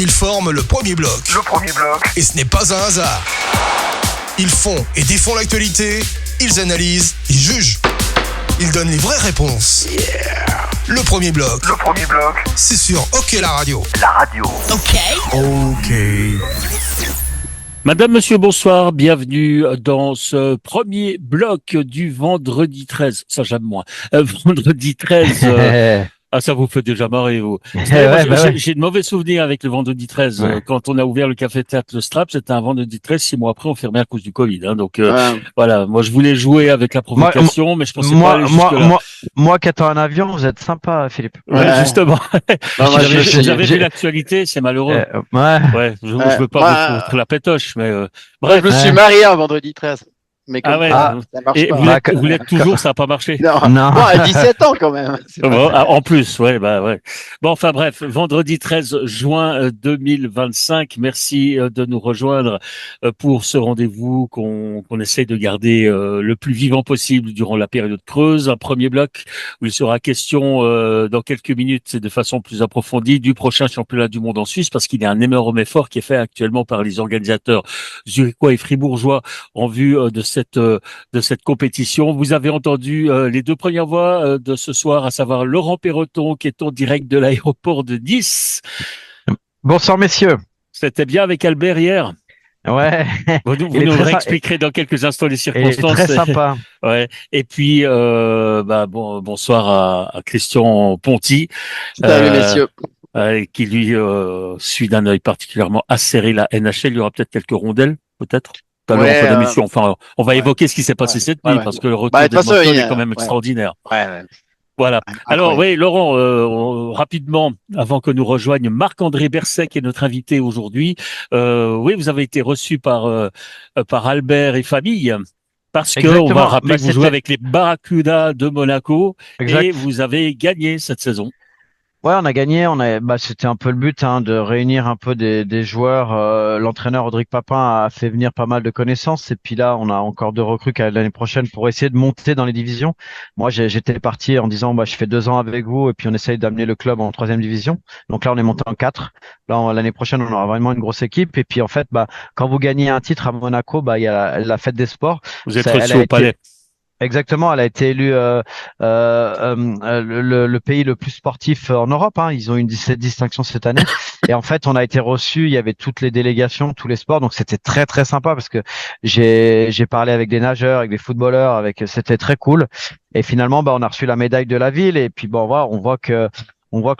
Ils forment le premier bloc. Et ce n'est pas un hasard. Ils font et défont l'actualité, ils analysent, ils jugent. Ils donnent les vraies réponses. Le premier bloc. C'est sur OK la radio. OK. Madame, monsieur, bonsoir, bienvenue dans ce premier bloc du vendredi 13. Ça, j'aime moins. Vendredi 13... Ah, ça vous fait déjà marrer, vous. J'ai de mauvais souvenirs avec le vendredi 13. Ouais. Quand on a ouvert le café-théâtre Le Strap, c'était un vendredi 13. 6 mois après, on fermait à cause du Covid. Donc, voilà. Moi, je voulais jouer avec la provocation, mais je pensais pas aller jusque-là. Moi qui attends un avion, vous êtes sympa, Philippe. Ouais, justement. Non, moi, J'avais vu l'actualité, c'est malheureux. Ouais. Je veux pas vous foutre la pétoche, mais Bref. Je me suis marié un vendredi 13. Mais comme ça marche et pas. vous l'êtes toujours, ça n'a pas marché. Non, à 17 ans quand même. Bon, en plus, ouais. Bon, enfin bref, vendredi 13 juin 2025. Merci de nous rejoindre pour ce rendez-vous qu'on essaye de garder le plus vivant possible durant la période creuse. Un premier bloc où il sera question dans quelques minutes et de façon plus approfondie du prochain championnat du monde en Suisse, parce qu'il y a un énorme effort qui est fait actuellement par les organisateurs zurichois et fribourgeois en vue de cette compétition. Vous avez entendu les deux premières voix de ce soir, à savoir Laurent Perroton qui est en direct de l'aéroport de Nice. Bonsoir messieurs. C'était bien avec Albert hier. Ouais. Vous nous réexpliquerez dans quelques instants les circonstances. Très sympa. Ouais. Et puis bonsoir à Christian Ponty. Salut messieurs. Qui lui suit d'un œil particulièrement acéré la NHL. Il y aura peut-être quelques rondelles, peut-être. Enfin, on va évoquer ce qui s'est passé cette nuit, parce que le retour d'Edmonton est quand même extraordinaire. Voilà. Alors oui, Laurent, rapidement, avant que nous rejoigne Marc-André Berset, qui est notre invité aujourd'hui. Oui, vous avez été reçu par Albert et famille, parce que on va rappeler que vous jouez avec les Barracuda de Monaco. Exact. Et vous avez gagné cette saison. Ouais, on a gagné. C'était un peu le but, de réunir un peu des joueurs. L'entraîneur Rodrigue Papin a fait venir pas mal de connaissances. Et puis là, on a encore 2 recrues l'année prochaine pour essayer de monter dans les divisions. Moi, j'étais parti en disant, je fais 2 ans avec vous et puis on essaye d'amener le club en 3e division. Donc là, on est monté en 4. Là, l'année prochaine, on aura vraiment une grosse équipe. Et puis en fait, quand vous gagnez un titre à Monaco, il y a la fête des sports. Vous êtes reçu au palais. Exactement, elle a été élue le pays le plus sportif en Europe. Ils ont eu cette distinction cette année. Et en fait, on a été reçus. Il y avait toutes les délégations, tous les sports. Donc c'était très très sympa parce que j'ai parlé avec des nageurs, avec des footballeurs, c'était très cool. Et finalement, on a reçu la médaille de la ville. Et puis on voit que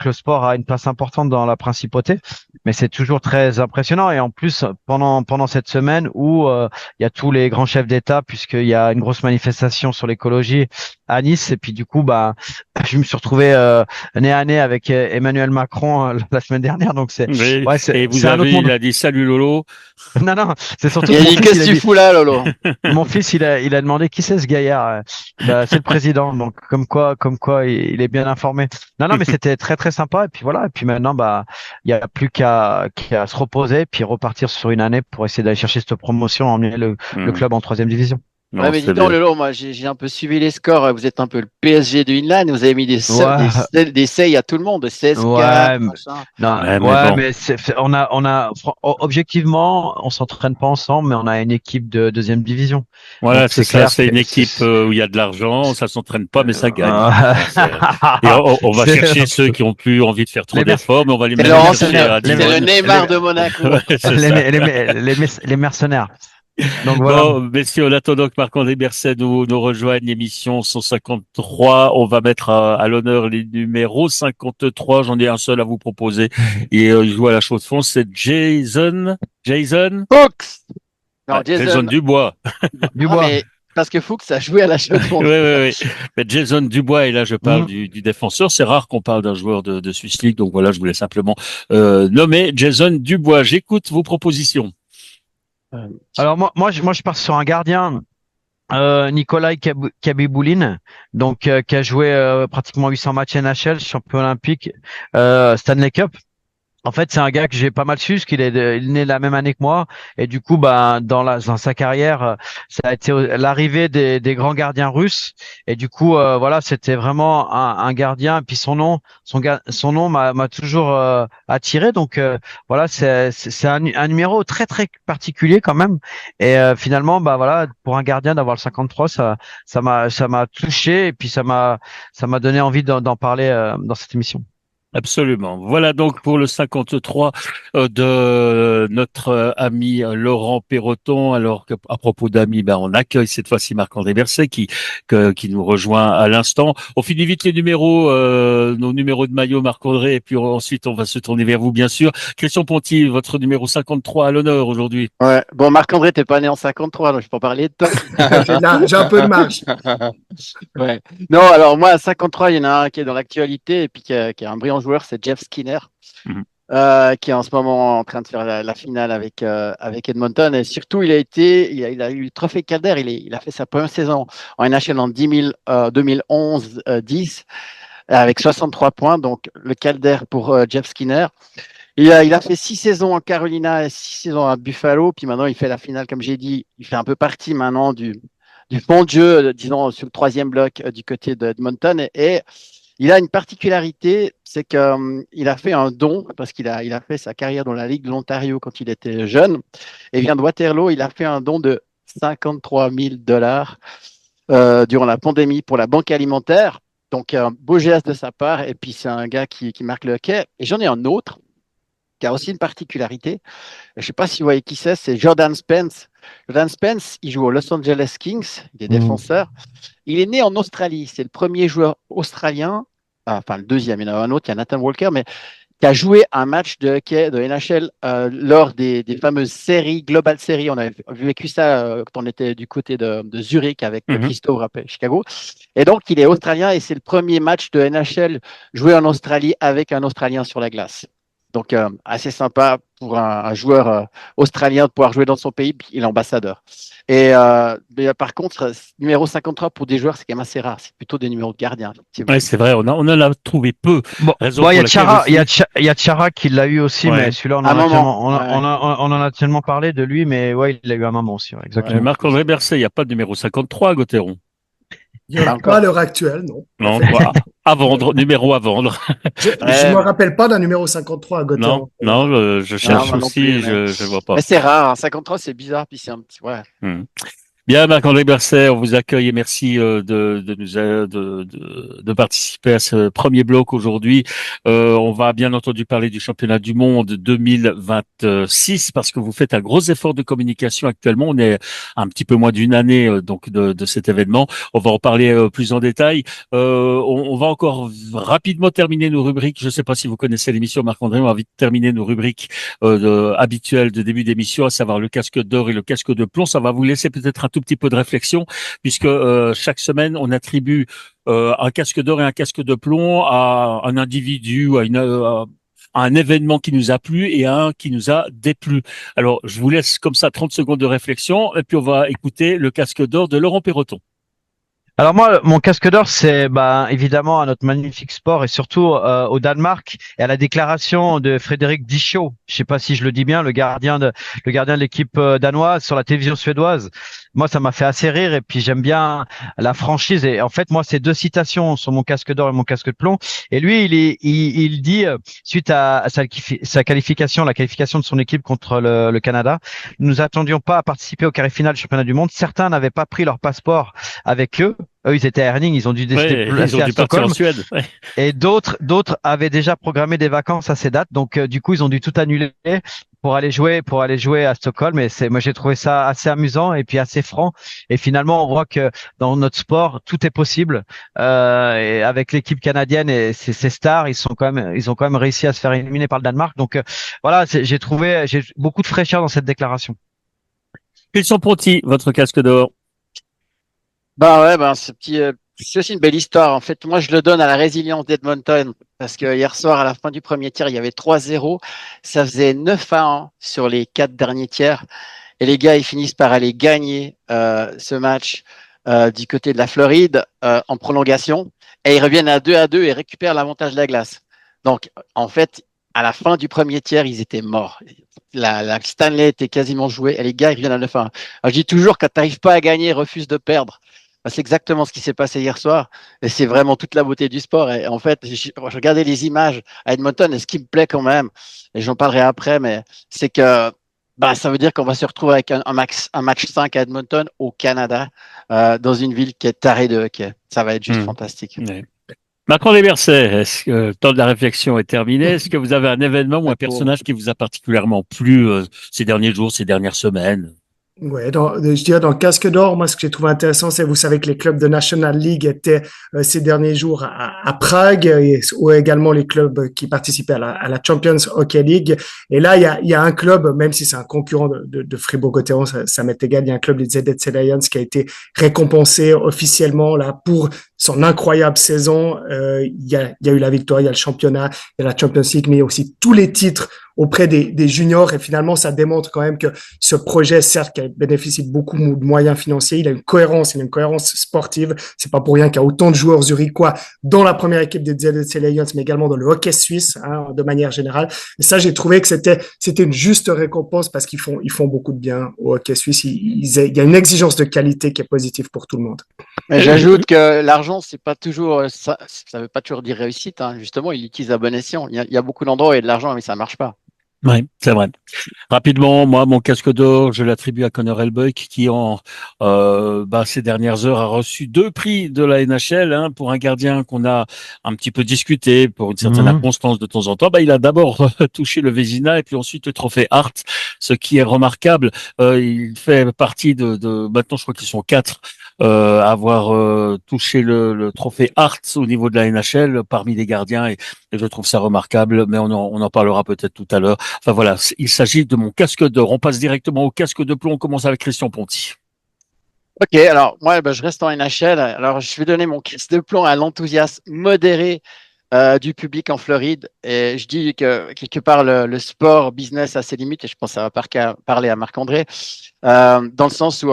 le sport a une place importante dans la principauté, mais c'est toujours très impressionnant. Et en plus, pendant cette semaine où il y a tous les grands chefs d'État, puisqu'il y a une grosse manifestation sur l'écologie à Nice, et puis du coup, je me suis retrouvé nez à nez avec Emmanuel Macron la semaine dernière. Donc et vous avez, il a dit salut Lolo. Non, c'est surtout. Il a dit qu'est-ce que tu fous là, Lolo? Mon fils, il a demandé qui c'est ce gaillard. C'est le président, donc comme quoi, il est bien informé. Non, mais c'était très très sympa. Et puis voilà. Et puis maintenant, il y a plus qu'à se reposer, puis repartir sur une année pour essayer d'aller chercher cette promotion, emmener le club en 3e division. Non, mais dis donc, Lolo, moi, j'ai un peu suivi les scores. Vous êtes un peu le PSG de Inline. Vous avez mis des seils à tout le monde, 16-4, machin. Objectivement, on s'entraîne pas ensemble, mais on a une équipe de 2e division. Voilà, donc, c'est clair, c'est une équipe où il y a de l'argent, ça s'entraîne pas, mais ça gagne. Et on va chercher ceux qui ont plus envie de faire trop d'efforts, mais on va les mettre. C'est le Neymar de Monaco. Les mercenaires. Donc voilà. Bon, messieurs, en attendant que Marc-André Berset nous rejoigne, l'émission 153, on va mettre à l'honneur les numéros 53. J'en ai un seul à vous proposer. Et il joue à la chaux de fond, c'est Jason Fox. Non, Jason Dubois. Dubois. Mais parce que Fuchs a joué à la chaux de fond. Oui. Mais Jason Dubois, et là je parle du défenseur. C'est rare qu'on parle d'un joueur de Swiss League, donc voilà, je voulais simplement nommer Jason Dubois. J'écoute vos propositions. Alors moi je pars sur un gardien, Nikolai Kabiboulin, donc qui a joué pratiquement 800 matchs NHL, champion olympique, Stanley Cup. En fait, c'est un gars que j'ai pas mal su, parce qu'il il est né la même année que moi, et du coup, ben, dans sa carrière, ça a été l'arrivée des grands gardiens russes, et du coup, voilà, c'était vraiment un gardien. Et puis son nom m'a toujours attiré. Donc voilà, c'est un numéro très très particulier quand même. Et finalement, bah voilà, pour un gardien d'avoir le 53, ça m'a touché, et puis ça m'a donné envie d'en parler dans cette émission. Absolument. Voilà donc pour le 53 de notre ami Laurent Perroton. Alors à propos d'amis, ben on accueille cette fois-ci Marc-André Berset qui nous rejoint à l'instant. On finit vite les numéros, nos numéros de maillot, Marc-André, et puis ensuite on va se tourner vers vous, bien sûr. Christian Ponty, votre numéro 53 à l'honneur aujourd'hui. Ouais. Bon, Marc-André, t'es pas né en 53, donc je peux en parler de toi. J'ai un peu de marge. Ouais. Non, alors moi, à 53, il y en a un qui est dans l'actualité et puis qui est un brillant joueur, c'est Jeff Skinner, Mhm. qui est en ce moment en train de faire la finale avec Edmonton. Et surtout, il a eu le trophée Calder. Il a fait sa première saison en NHL en 2011-10 avec 63 points. Donc, le Calder pour Jeff Skinner. Il a fait 6 saisons en Carolina et 6 saisons à Buffalo. Puis maintenant, il fait la finale, comme j'ai dit. Il fait un peu partie maintenant du fond de jeu, disons, sur le troisième bloc du côté d'Edmonton. Et il a une particularité, c'est qu'il a fait un don, parce il a fait sa carrière dans la Ligue de l'Ontario quand il était jeune. Et il vient de Waterloo, il a fait un don de 53 000 dollars durant la pandémie pour la banque alimentaire. Donc, un beau geste de sa part. Et puis, c'est un gars qui marque le hockey. Et j'en ai un autre qui a aussi une particularité. Je ne sais pas si vous voyez qui c'est Jordan Spence. Jordan Spence, il joue aux Los Angeles Kings, il est défenseur. Il est né en Australie. C'est le premier joueur australien, enfin le deuxième, il y en a un autre, il y a Nathan Walker, mais qui a joué un match de hockey de NHL lors des fameuses séries, Global Series. On avait vécu ça quand on était du côté de Zurich avec Christophe Rappel, Chicago. Et donc, il est australien et c'est le premier match de NHL joué en Australie avec un Australien sur la glace. Donc, assez sympa pour un joueur australien de pouvoir jouer dans son pays, puis il est ambassadeur. Et mais, par contre, numéro 53 pour des joueurs, c'est quand même assez rare. C'est plutôt des numéros de gardien. Ouais, c'est vrai, on en a trouvé peu. Bon, il y a Chara, il y a Chara qui l'a eu aussi, mais celui-là, on en a tellement parlé de lui, mais ouais, il l'a eu à un moment aussi, exactement. Marc-André Berset, il n'y a pas de numéro 53 à Gauthieron. Il n'y a pas à l'heure actuelle, non. Non, à vendre, numéro à vendre. Je ne me rappelle pas d'un numéro 53 à Gauthieron. Non, je cherche aussi, je vois pas. Mais c'est rare, hein. 53 c'est bizarre, puis c'est un petit, ouais. Bien, Marc-André Berset, on vous accueille et merci de participer à ce premier bloc aujourd'hui. On va bien entendu parler du championnat du monde 2026 parce que vous faites un gros effort de communication actuellement. On est un petit peu moins d'une année donc de cet événement. On va en parler plus en détail. On va encore rapidement terminer nos rubriques. Je ne sais pas si vous connaissez l'émission, Marc-André. On va vite terminer nos rubriques habituelles de début d'émission, à savoir le casque d'or et le casque de plomb. Ça va vous laisser peut-être un tout petit peu de réflexion, puisque chaque semaine, on attribue un casque d'or et un casque de plomb à un individu, à un événement qui nous a plu et à un qui nous a déplu. Alors, je vous laisse comme ça 30 secondes de réflexion, et puis on va écouter le casque d'or de Laurent Perroton. Alors moi, mon casque d'or, c'est évidemment à notre magnifique sport et surtout au Danemark et à la déclaration de Frédéric Dichot. Je sais pas si je le dis bien, le gardien de l'équipe danoise sur la télévision suédoise. Moi, ça m'a fait assez rire et puis j'aime bien la franchise. Et en fait, moi, c'est deux citations sur mon casque d'or et mon casque de plomb. Et lui, il dit suite à sa qualification, la qualification de son équipe contre le Canada, nous attendions pas à participer au carré final du championnat du monde. Certains n'avaient pas pris leur passeport avec eux. Eux, ils étaient à Herning, ils ont dû décider de placer à Stockholm. En Suède. Ouais. Et d'autres avaient déjà programmé des vacances à ces dates. Donc, du coup, ils ont dû tout annuler pour aller jouer à Stockholm. Et moi, j'ai trouvé ça assez amusant et puis assez franc. Et finalement, on voit que dans notre sport, tout est possible. Et avec l'équipe canadienne et ses stars, ils ont quand même réussi à se faire éliminer par le Danemark. Donc, voilà, j'ai beaucoup de fraîcheur dans cette déclaration. Christian Ponty, votre casque d'or. C'est aussi une belle histoire. En fait, moi, je le donne à la résilience d'Edmonton parce que hier soir, à la fin du premier tiers, il y avait 3-0. Ça faisait 9-1 sur les 4 derniers tiers. Et les gars, ils finissent par aller gagner ce match du côté de la Floride en prolongation. Et ils reviennent à 2-2 et récupèrent l'avantage de la glace. Donc, en fait, à la fin du premier tiers, ils étaient morts. La Stanley était quasiment jouée et les gars, ils reviennent à 9-1. Alors, je dis toujours, quand tu n'arrives pas à gagner, refuse de perdre. C'est exactement ce qui s'est passé hier soir et c'est vraiment toute la beauté du sport. Et en fait, je regardais les images à Edmonton et ce qui me plaît quand même, et j'en parlerai après, mais c'est que ça veut dire qu'on va se retrouver avec un match 5 à Edmonton au Canada, dans une ville qui est tarée de hockey. Ça va être juste fantastique. Ouais. Macron des Bercets, est-ce que le temps de la réflexion est terminé? Est-ce que vous avez un événement ou un personnage qui vous a particulièrement plu ces derniers jours, ces dernières semaines? Ouais, je dirais dans le casque d'or, moi, ce que j'ai trouvé intéressant, c'est, vous savez que les clubs de National League étaient ces derniers jours à Prague, ou également les clubs qui participaient à la Champions Hockey League. Et là, il y a un club, même si c'est un concurrent de Fribourg-Gotteron, ça m'est égal, il y a un club, les ZSC Lions, qui a été récompensé officiellement là pour son incroyable saison. Il y a eu la victoire, il y a le championnat, il y a la Champions League, mais il y a aussi tous les titres auprès des juniors, et finalement ça démontre quand même que ce projet, certes, qui bénéficie de beaucoup de moyens financiers, il a une cohérence sportive. C'est pas pour rien qu'il y a autant de joueurs zurichois dans la première équipe des ZSC Lions, mais également dans le hockey suisse, de manière générale. Et ça, j'ai trouvé que c'était une juste récompense, parce qu'ils font beaucoup de bien au hockey suisse. Il y a une exigence de qualité qui est positive pour tout le monde. Mais j'ajoute que l'argent, c'est pas toujours ça veut pas toujours dire réussite. Justement, il utilise à bon escient. Il y a beaucoup d'endroits où il y a de l'argent, mais ça marche pas. Oui, c'est vrai. Rapidement, moi, mon casque d'or, je l'attribue à Connor Helbeck, qui ces dernières heures a reçu 2 prix de la NHL, pour un gardien qu'on a un petit peu discuté pour une certaine inconstance de temps en temps. Il a d'abord touché le Vézina et puis ensuite le trophée Hart, ce qui est remarquable. Il fait partie de maintenant, je crois qu'ils sont 4 avoir touché le trophée Hart au niveau de la NHL parmi les gardiens, et je trouve ça remarquable, mais on en parlera peut-être tout à l'heure. Enfin voilà, il s'agit de mon casque d'or. On passe directement au casque de plomb. On commence avec Christian Ponty. Ok, alors moi, je reste en NHL. Alors je vais donner mon casque de plomb à l'enthousiasme modéré du public en Floride. Et je dis que quelque part le sport business a ses limites, et je pense que ça va parler à Marc-André, dans le sens où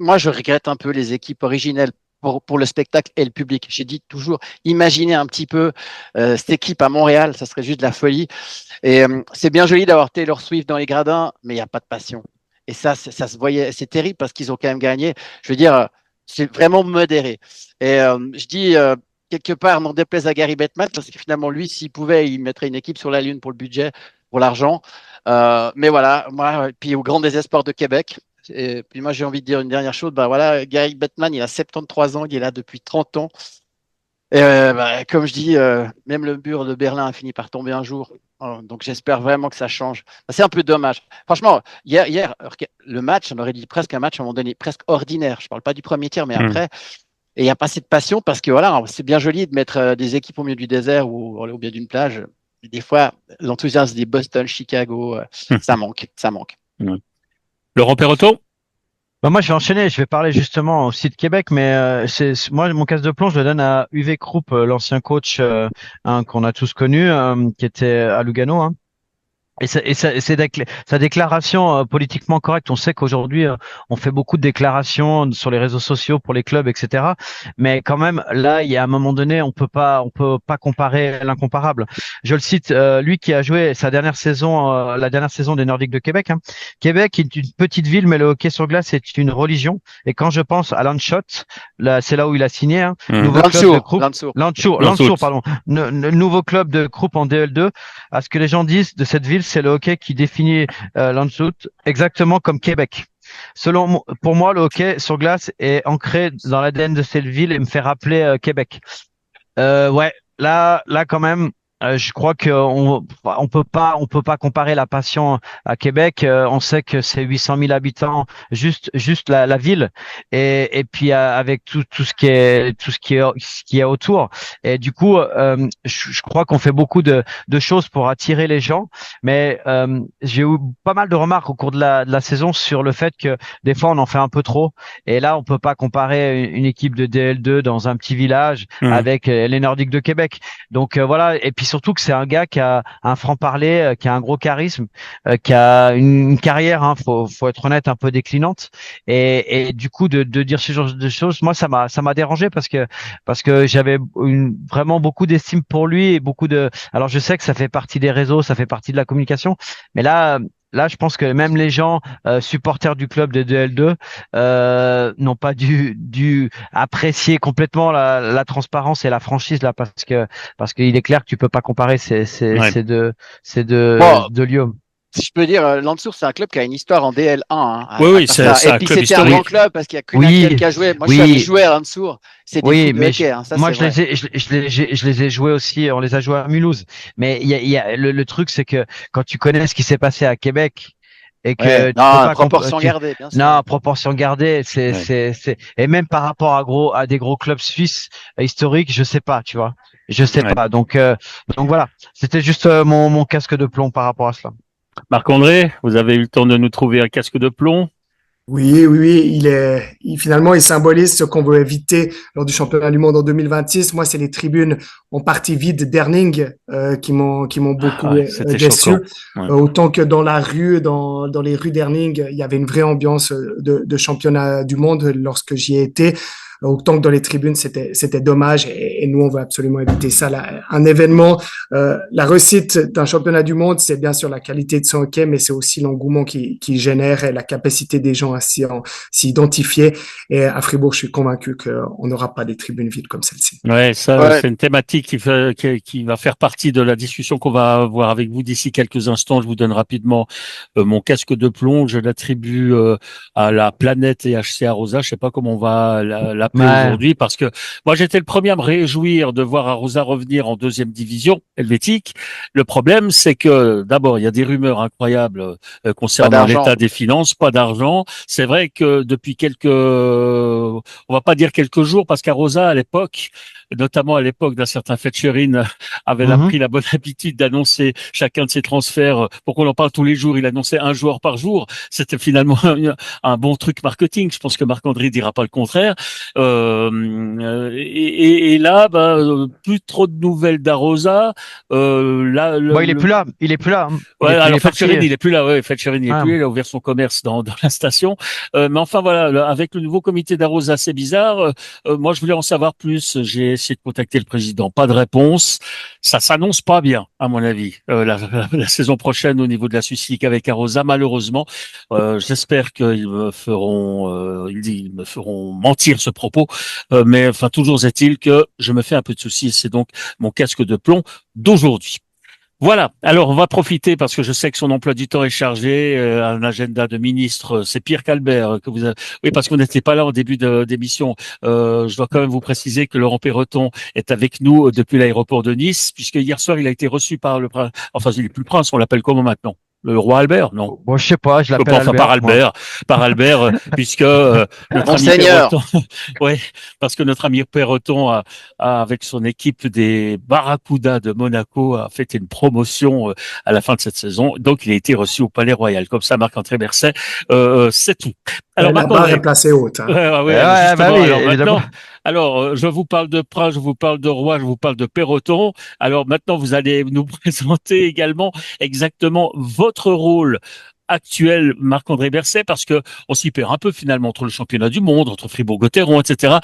moi je regrette un peu les équipes originelles pour le spectacle et le public. J'ai dit toujours, imaginez un petit peu cette équipe à Montréal, ça serait juste de la folie. Et c'est bien joli d'avoir Taylor Swift dans les gradins, mais il n'y a pas de passion. Et ça se voyait, c'est terrible parce qu'ils ont quand même gagné. Je veux dire, c'est vraiment modéré. Et je dis quelque part, n'en déplaise à Gary Bettman, parce que finalement, lui, s'il pouvait, il mettrait une équipe sur la lune pour le budget, pour l'argent. Mais voilà, moi, puis au grand désespoir de Québec. Et puis moi, j'ai envie de dire une dernière chose. Gary Bettman, il a 73 ans, il est là depuis 30 ans. Et comme je dis, même le mur de Berlin a fini par tomber un jour. Donc j'espère vraiment que ça change. C'est un peu dommage. Franchement, hier, le match, on aurait dit presque un match à un moment donné, presque ordinaire. Je ne parle pas du premier tiers, mais après. Et il n'y a pas assez de passion, parce que voilà, c'est bien joli de mettre des équipes au milieu du désert ou au milieu d'une plage. Et des fois, l'enthousiasme des Boston, Chicago, ça manque. Laurent Perrotto? Moi, je vais enchaîner. Je vais parler justement aussi de Québec, mais moi, mon casque de plomb, je le donne à Uwe Krupp, l'ancien coach qu'on a tous connu, qui était à Lugano. Et sa déclaration politiquement correcte. On sait qu'aujourd'hui, on fait beaucoup de déclarations sur les réseaux sociaux pour les clubs, etc. Mais quand même, là, il y a un moment donné, on peut pas comparer l'incomparable. Je le cite, lui qui a joué sa dernière saison, la dernière saison des Nordiques de Québec. Québec est une petite ville, mais le hockey sur glace est une religion. Et quand je pense à Landshut, c'est là où il a signé. Landshut, pardon. Nouveau club de Krupp en DL2. À ce que les gens disent de cette ville, c'est le hockey qui définit Landshut exactement comme Québec. Pour moi, le hockey sur glace est ancré dans l'ADN de cette ville et me fait rappeler Québec. Là quand même, je crois que on peut pas comparer la passion à Québec. On sait que c'est 800 000 habitants, juste la ville, et puis avec tout ce qui est autour. Et du coup, je crois qu'on fait beaucoup de choses pour attirer les gens, mais j'ai eu pas mal de remarques au cours de la saison sur le fait que des fois on en fait un peu trop. Et là, on peut pas comparer une équipe de DL2 dans un petit village avec les Nordiques de Québec. Donc voilà. Et puis surtout que c'est un gars qui a un franc-parler, qui a un gros charisme, qui a une carrière, hein, faut être honnête, un peu déclinante. Et du coup, de dire ce genre de choses, moi, ça m'a dérangé parce que j'avais vraiment beaucoup d'estime pour lui et beaucoup de. Alors, je sais que ça fait partie des réseaux, ça fait partie de la communication, mais là, je pense que même les gens supporters du club de DL2 n'ont pas dû apprécier complètement la transparence et la franchise là, parce qu'il est clair que tu peux pas comparer ces deux lieux. Si je peux dire, Landsur, c'est un club qui a une histoire en DL1. Hein, oui, c'est ça. un Et puis club c'était un historique. grand club parce qu'il y a qu'une Oui, qui a joué. Moi, oui. je suis allé jouer à Landsur. C'est des Oui, fous de mais hockey, hein, ça, moi, c'est vrai. je les ai joués aussi. On les a joués à Mulhouse. Mais le truc, c'est que quand tu connais ce qui s'est passé à Québec et que Ouais. tu peux Non, pas proportion gardée, bien sûr. non, proportion gardée, Ouais. et même par rapport à des gros clubs suisses historiques, je sais pas, tu vois. Je sais Ouais. pas. Donc voilà. C'était juste mon casque de plomb par rapport à cela. Marc-André, vous avez eu le temps de nous trouver un casque de plomb? Oui, finalement, il symbolise ce qu'on veut éviter lors du championnat du monde en 2026. Moi, c'est les tribunes en partie vides d'Erning qui m'ont beaucoup Ouais, c'était déçu. choquant. Ouais. Autant que dans la rue, dans les rues d'Erning, il y avait une vraie ambiance de championnat du monde lorsque j'y ai été. Autant que dans les tribunes, c'était dommage et nous, on veut absolument éviter ça. Là, un événement, la réussite d'un championnat du monde, c'est bien sûr la qualité de son hockey, mais c'est aussi l'engouement qui génère et la capacité des gens à s'y identifier. Et à Fribourg, je suis convaincu qu'on n'aura pas des tribunes vides comme celle-ci. Ouais, ça, Ouais. c'est une thématique qui va faire partie de la discussion qu'on va avoir avec vous d'ici quelques instants. Je vous donne rapidement mon casque de plomb. Je l'attribue à la planète et HCA Rosa. Je sais pas comment on va l'appeler Ouais. aujourd'hui parce que moi, j'étais le premier à me réjouir de voir Arosa revenir en deuxième division helvétique. Le problème, c'est que d'abord, il y a des rumeurs incroyables concernant d'argent. l'état des finances, pas d'argent. C'est vrai que depuis on va pas dire quelques jours parce qu'Arosa, à l'époque, notamment à l'époque d'un certain Fetcherin, avait pris la bonne habitude d'annoncer chacun de ses transferts. Pour qu'on en parle tous les jours, il annonçait un joueur par jour. C'était finalement un bon truc marketing. Je pense que Marc-André dira pas le contraire. Et là, plus trop de nouvelles d'Arosa. Bon, il est plus là. Il est plus là. Ouais, alors est parti. Fetcherin, il est plus là. Ouais, Fetcherin, il est Ah. plus là. Il a ouvert son commerce dans la station. Mais enfin voilà, avec le nouveau comité d'Arosa, c'est bizarre. Moi, je voulais en savoir plus. J'ai essayé de contacter le président. Pas de réponse. Ça s'annonce pas bien, à mon avis. La saison prochaine au niveau de la Suisse League avec Arosa, malheureusement. J'espère qu'ils ils me feront mentir ce propos. Mais enfin, toujours est-il que je me fais un peu de soucis. C'est donc mon casque de plomb d'aujourd'hui. Voilà. Alors, on va profiter parce que je sais que son emploi du temps est chargé, un agenda de ministre. C'est Pierre Calbert que vous avez. Oui, parce qu'on n'était pas là en début d'émission. Je dois quand même vous préciser que Laurent Perroton est avec nous depuis l'aéroport de Nice, puisque hier soir, il a été reçu par le prince. Enfin, il est plus le prince, on l'appelle comment maintenant? Le roi Albert, non? Bon, je sais pas, je l'appelle Enfin, Albert. par Albert, puisque notre ami Monseigneur. Perroton, ouais, parce que notre ami Perroton avec son équipe des Barracuda de Monaco, a fait une promotion à la fin de cette saison. Donc, il a été reçu au Palais Royal. Comme ça, Marc-André Berset, c'est tout. Alors, La barre Marc-André. est placée haute. Hein. Justement, bah oui, alors évidemment. maintenant, je vous parle de prince, je vous parle de roi, je vous parle de Perroton. Alors maintenant, vous allez nous présenter également exactement votre rôle actuel, Marc-André Berset, parce que on s'y perd un peu finalement entre le championnat du monde, entre Fribourg-Gotteron, etc.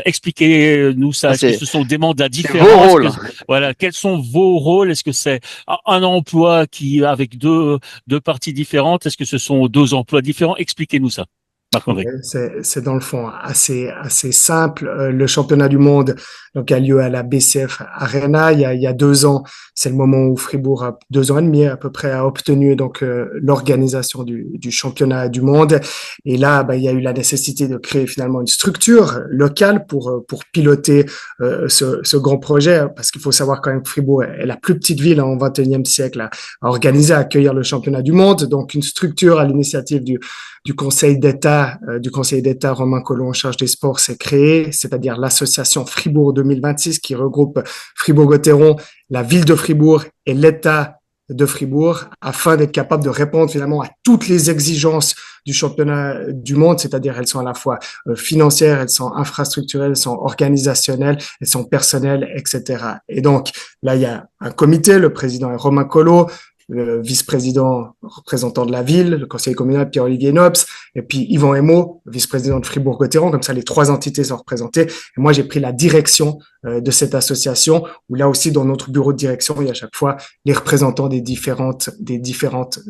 Expliquez-nous ça. Est-ce que ce sont des mandats différents? Vos rôles. Voilà, quels sont vos rôles? Est-ce que c'est un emploi qui avec deux parties différentes? Est-ce que ce sont deux emplois différents? Expliquez-nous ça. Marc-André. C'est dans le fond assez simple. Le championnat du monde donc a lieu à la BCF Arena. Il y a 2 ans, c'est le moment où Fribourg, 2 ans et demi à peu près, a obtenu donc l'organisation du championnat du monde. Et là, il y a eu la nécessité de créer finalement une structure locale pour piloter ce grand projet, parce qu'il faut savoir quand même que Fribourg est la plus petite ville en 21e siècle à organiser, à accueillir le championnat du monde. Donc une structure à l'initiative du Conseil d'État, Romain Collomb en charge des sports s'est créé, c'est-à-dire l'association Fribourg 2026 qui regroupe Fribourg-Gotteron, la ville de Fribourg et l'État de Fribourg afin d'être capable de répondre finalement à toutes les exigences du championnat du monde, c'est-à-dire elles sont à la fois financières, elles sont infrastructurelles, elles sont organisationnelles, elles sont personnelles, etc. Et donc là, il y a un comité, le président est Romain Collot, le vice-président représentant de la ville, le conseiller communal Pierre-Olivier Nobs, et puis Yvan Emo, vice-président de Fribourg-Gotteron. Comme ça, les 3 entités sont représentées. Et moi, j'ai pris la direction de cette association, où là aussi, dans notre bureau de direction, il y a à chaque fois les représentants des différentes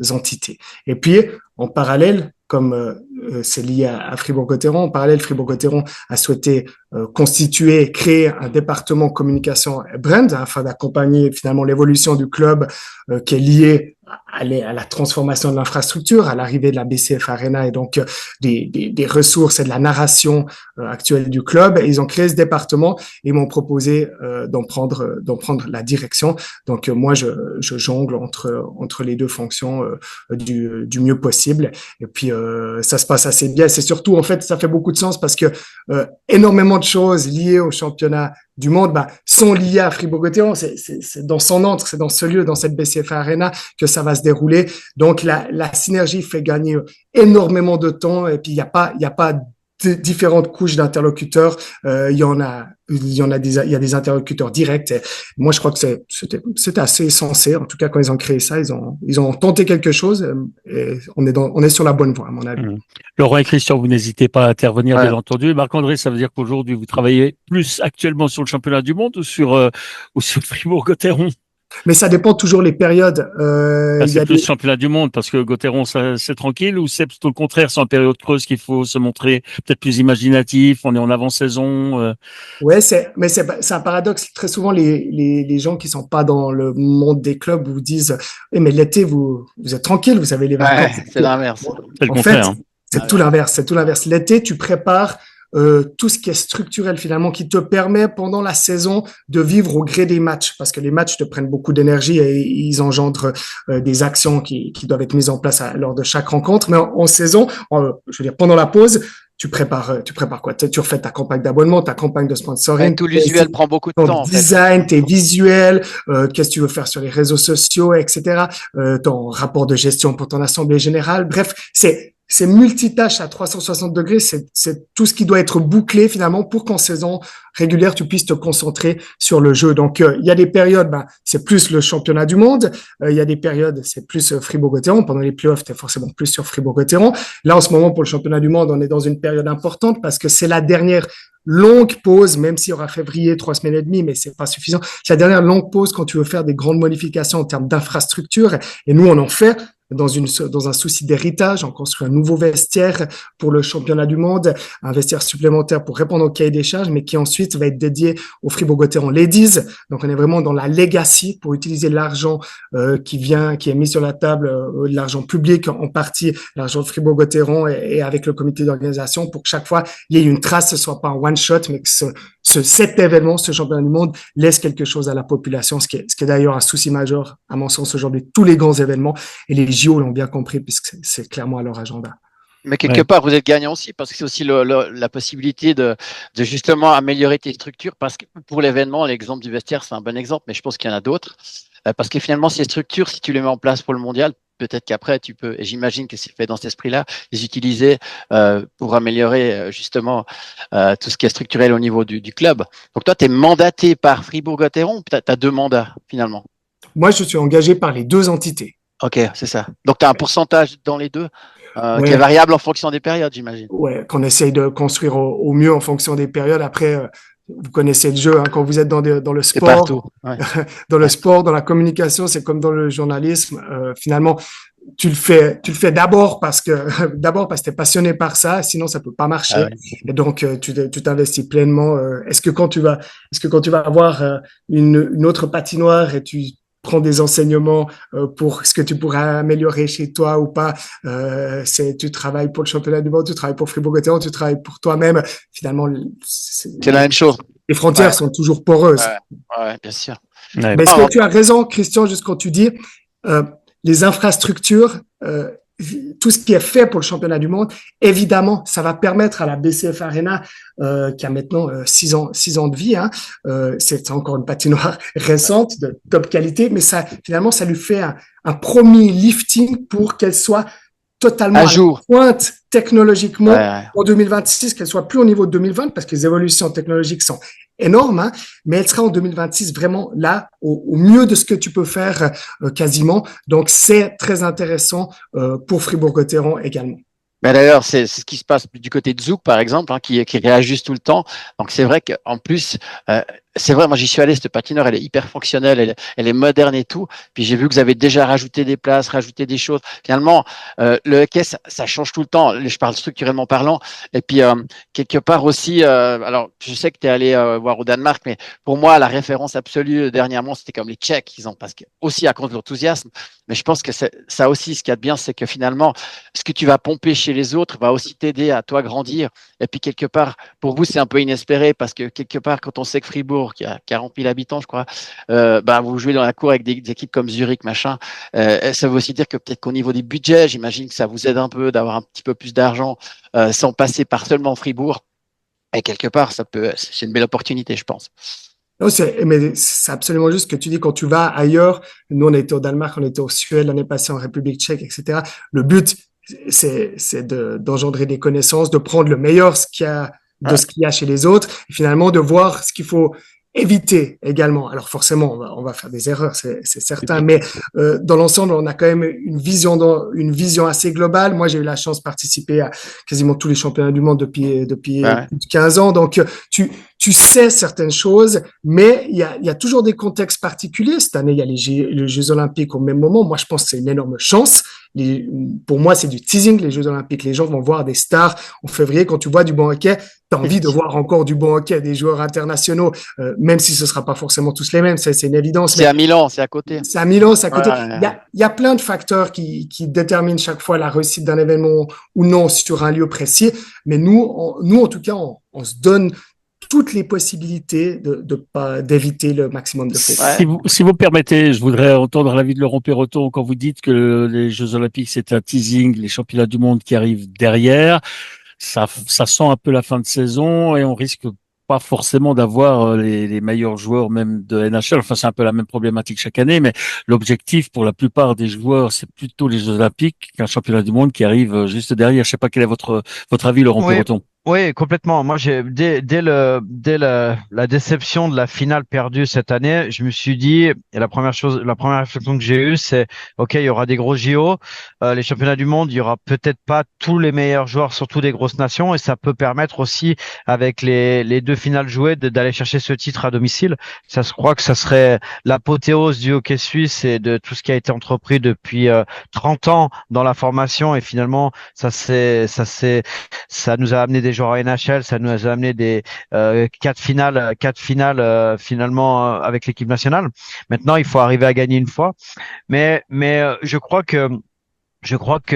entités. Et puis, en parallèle, comme c'est lié à Fribourg-Gotteron, en parallèle, Fribourg-Gotteron a souhaité constituer, créer un département communication et brand afin d'accompagner finalement l'évolution du club qui est lié à la transformation de l'infrastructure, à l'arrivée de la BCF Arena et donc des ressources et de la narration actuelle du club. Et ils ont créé ce département et m'ont proposé d'en prendre la direction. Donc moi, je jongle entre les 2 fonctions du mieux possible. Et puis ça se passe assez bien. C'est surtout, en fait, ça fait beaucoup de sens parce que énormément de choses liées au championnat du monde sont liées à Fribourg-Gotteron. C'est dans son antre, c'est dans ce lieu, dans cette BCF Arena que ça va se dérouler. Donc la synergie fait gagner énormément de temps et puis il y a pas différentes couches d'interlocuteurs. Il y a des interlocuteurs directs. Et moi, je crois que c'était assez sensé. En tout cas, quand ils ont créé ça, ils ont tenté quelque chose. Et on est sur la bonne voie, à mon avis. Laurent et Christian, vous n'hésitez pas à intervenir, bien entendu. Marc-André, ça veut dire qu'aujourd'hui, vous travaillez plus actuellement sur le championnat du monde ou sur Fribourg-Gotteron? Mais ça dépend toujours les périodes. C'est plus le championnat du monde parce que Gotteron, c'est tranquille ou c'est plutôt le contraire, c'est en période creuse qu'il faut se montrer peut-être plus imaginatif, on est en avant-saison. Ouais, c'est un paradoxe. Très souvent, les gens qui sont pas dans le monde des clubs vous disent, mais l'été, vous êtes tranquille, vous avez les vacances. C'est l'inverse. C'est le contraire. C'est tout l'inverse. L'été, tu prépares tout ce qui est structurel finalement qui te permet pendant la saison de vivre au gré des matchs parce que les matchs te prennent beaucoup d'énergie et ils engendrent des actions qui doivent être mises en place lors de chaque rencontre. Mais en saison, je veux dire pendant la pause, tu prépares quoi? Tu refais ta campagne d'abonnement, ta campagne de sponsoring. Tout l'usuel prend beaucoup de temps. Ton design, tes visuels, qu'est-ce que tu veux faire sur les réseaux sociaux, etc. Ton rapport de gestion pour ton assemblée générale. Bref, c'est multitâche à 360 degrés. C'est tout ce qui doit être bouclé finalement pour qu'en saison régulière, tu puisses te concentrer sur le jeu. Donc, il y a des périodes, c'est plus le championnat du monde. Il y a des périodes, c'est plus Fribourg-Gotteron. Pendant les playoffs, t'es forcément plus sur Fribourg-Gotteron. Là, en ce moment, pour le championnat du monde, on est dans une période importante parce que c'est la dernière longue pause, même s'il y aura février, 3 semaines et demie, mais c'est pas suffisant. C'est la dernière longue pause quand tu veux faire des grandes modifications en termes d'infrastructure. Et nous, on en fait. Dans un souci d'héritage, on construit un nouveau vestiaire pour le championnat du monde, un vestiaire supplémentaire pour répondre au cahier des charges, mais qui ensuite va être dédié au Fribourg-Gotteron Ladies. Donc, on est vraiment dans la legacy pour utiliser l'argent qui est mis sur la table, l'argent public en partie, l'argent de Fribourg-Gotteron et avec le comité d'organisation pour que chaque fois il y ait une trace, ce soit pas un one shot, mais que cet événement, ce championnat du monde, laisse quelque chose à la population, ce qui est d'ailleurs un souci majeur, à mon sens, aujourd'hui, tous les grands événements, et les JO l'ont bien compris, puisque c'est clairement à leur agenda. Mais quelque part, vous êtes gagnant aussi, parce que c'est aussi la possibilité de justement améliorer tes structures, parce que pour l'événement, l'exemple du vestiaire, c'est un bon exemple, mais je pense qu'il y en a d'autres, parce que finalement, ces structures, si tu les mets en place pour le mondial, peut-être qu'après, tu peux, et j'imagine que c'est fait dans cet esprit-là, les utiliser pour améliorer justement tout ce qui est structurel au niveau du club. Donc toi, tu es mandaté par Fribourg-Gotteron, tu as 2 mandats finalement. Moi, je suis engagé par les 2 entités. Ok, c'est ça. Donc tu as un pourcentage dans les 2 qui est variable en fonction des périodes, j'imagine. Ouais, qu'on essaye de construire au mieux en fonction des périodes. Après, vous connaissez le jeu, quand vous êtes dans le sport, partout. Ouais. dans le sport, dans la communication, c'est comme dans le journalisme. Finalement, tu le fais d'abord parce que t'es passionné par ça, sinon ça peut pas marcher. Ah ouais. Et donc tu t'investis pleinement. Est-ce que quand tu vas avoir une autre patinoire et tu prends des enseignements pour ce que tu pourras améliorer chez toi ou pas, tu travailles pour le championnat du monde, tu travailles pour Fribourg-Gotteron, tu travailles pour toi-même. Finalement, c'est la même chose. Les frontières sont toujours poreuses. Ouais, bien sûr. Ouais. Mais est-ce que tu as raison, Christian, juste quand tu dis les infrastructures, tout ce qui est fait pour le championnat du monde, évidemment, ça va permettre à la BCF Arena, qui a maintenant 6 ans de vie, c'est encore une patinoire récente de top qualité, mais finalement, ça lui fait un premier lifting pour qu'elle soit totalement à jour, pointe technologiquement en 2026, qu'elle soit plus au niveau de 2020, parce que les évolutions technologiques sont énormes, mais elle sera en 2026 vraiment là, au mieux de ce que tu peux faire quasiment. Donc, c'est très intéressant pour Fribourg-Gotteron également. Mais d'ailleurs, c'est ce qui se passe du côté de Zouk, par exemple, qui réajuste tout le temps. Donc, c'est vrai qu'en plus, c'est vrai, moi j'y suis allé, cette patinoire, elle est hyper fonctionnelle, elle est moderne et tout. Puis j'ai vu que vous avez déjà rajouté des places, rajouté des choses. Finalement, le hockey, ça change tout le temps. Je parle structurellement parlant. Et puis, quelque part aussi, alors je sais que tu es allé voir au Danemark, mais pour moi, la référence absolue dernièrement, c'était comme les Tchèques. Ils ont, parce que, aussi à cause de l'enthousiasme. Mais je pense que ça aussi, ce qu'il y a de bien, c'est que finalement, ce que tu vas pomper chez les autres va aussi t'aider à toi grandir. Et puis, quelque part, pour vous, c'est un peu inespéré parce que quelque part, quand on sait que Fribourg, qui a 40 000 habitants, je crois, vous jouez dans la cour avec des équipes comme Zurich, machin. Ça veut aussi dire que peut-être qu'au niveau des budgets, j'imagine que ça vous aide un peu d'avoir un petit peu plus d'argent sans passer par seulement Fribourg. Et quelque part, c'est une belle opportunité, je pense. Non, mais c'est absolument juste ce que tu dis quand tu vas ailleurs. Nous, on était au Danemark, on était au Suède l'année passée, en République tchèque, etc. Le but, c'est d'engendrer des connaissances, de prendre le meilleur ce qu'il y a chez les autres, et finalement de voir ce qu'il faut éviter également. Alors forcément, on va faire des erreurs, c'est certain, mais dans l'ensemble, on a quand même une vision assez globale. Moi, j'ai eu la chance de participer à quasiment tous les championnats du monde depuis plus de 15 ans, donc tu sais certaines choses, mais il y a toujours des contextes particuliers. Cette année, il y a les Jeux Olympiques au même moment. Moi, je pense que c'est une énorme chance. Pour moi, c'est du teasing, les Jeux Olympiques. Les gens vont voir des stars en février. Quand tu vois du bon hockey, t'as envie de voir encore du bon hockey, des joueurs internationaux, même si ce sera pas forcément tous les mêmes. C'est une évidence. C'est à Milan, c'est à côté. C'est à Milan, c'est à côté. Il y a plein de facteurs qui déterminent chaque fois la réussite d'un événement ou non sur un lieu précis. Mais nous, en tout cas, on se donne toutes les possibilités d'éviter le maximum de fautes. Si vous permettez, je voudrais entendre l'avis de Laurent Perroton quand vous dites que les Jeux Olympiques, c'est un teasing, les championnats du monde qui arrivent derrière. Ça sent un peu la fin de saison et on risque pas forcément d'avoir les meilleurs joueurs même de NHL. Enfin, c'est un peu la même problématique chaque année, mais l'objectif pour la plupart des joueurs, c'est plutôt les Jeux Olympiques qu'un championnat du monde qui arrive juste derrière. Je sais pas quel est votre avis, Laurent Perroton. Oui, complètement. Moi, dès la déception de la finale perdue cette année, je me suis dit, et la première réflexion que j'ai eue, c'est, OK, il y aura des gros JO, les championnats du monde, il y aura peut-être pas tous les meilleurs joueurs, surtout des grosses nations, et ça peut permettre aussi, avec les deux finales jouées, d'aller chercher ce titre à domicile. Ça, je crois que ça serait l'apothéose du hockey suisse et de tout ce qui a été entrepris depuis 30 ans dans la formation, et finalement, ça nous a amené des joueurs à NHL, ça nous a amené des quatre finales finalement avec l'équipe nationale. Maintenant, il faut arriver à gagner une fois. Mais je crois que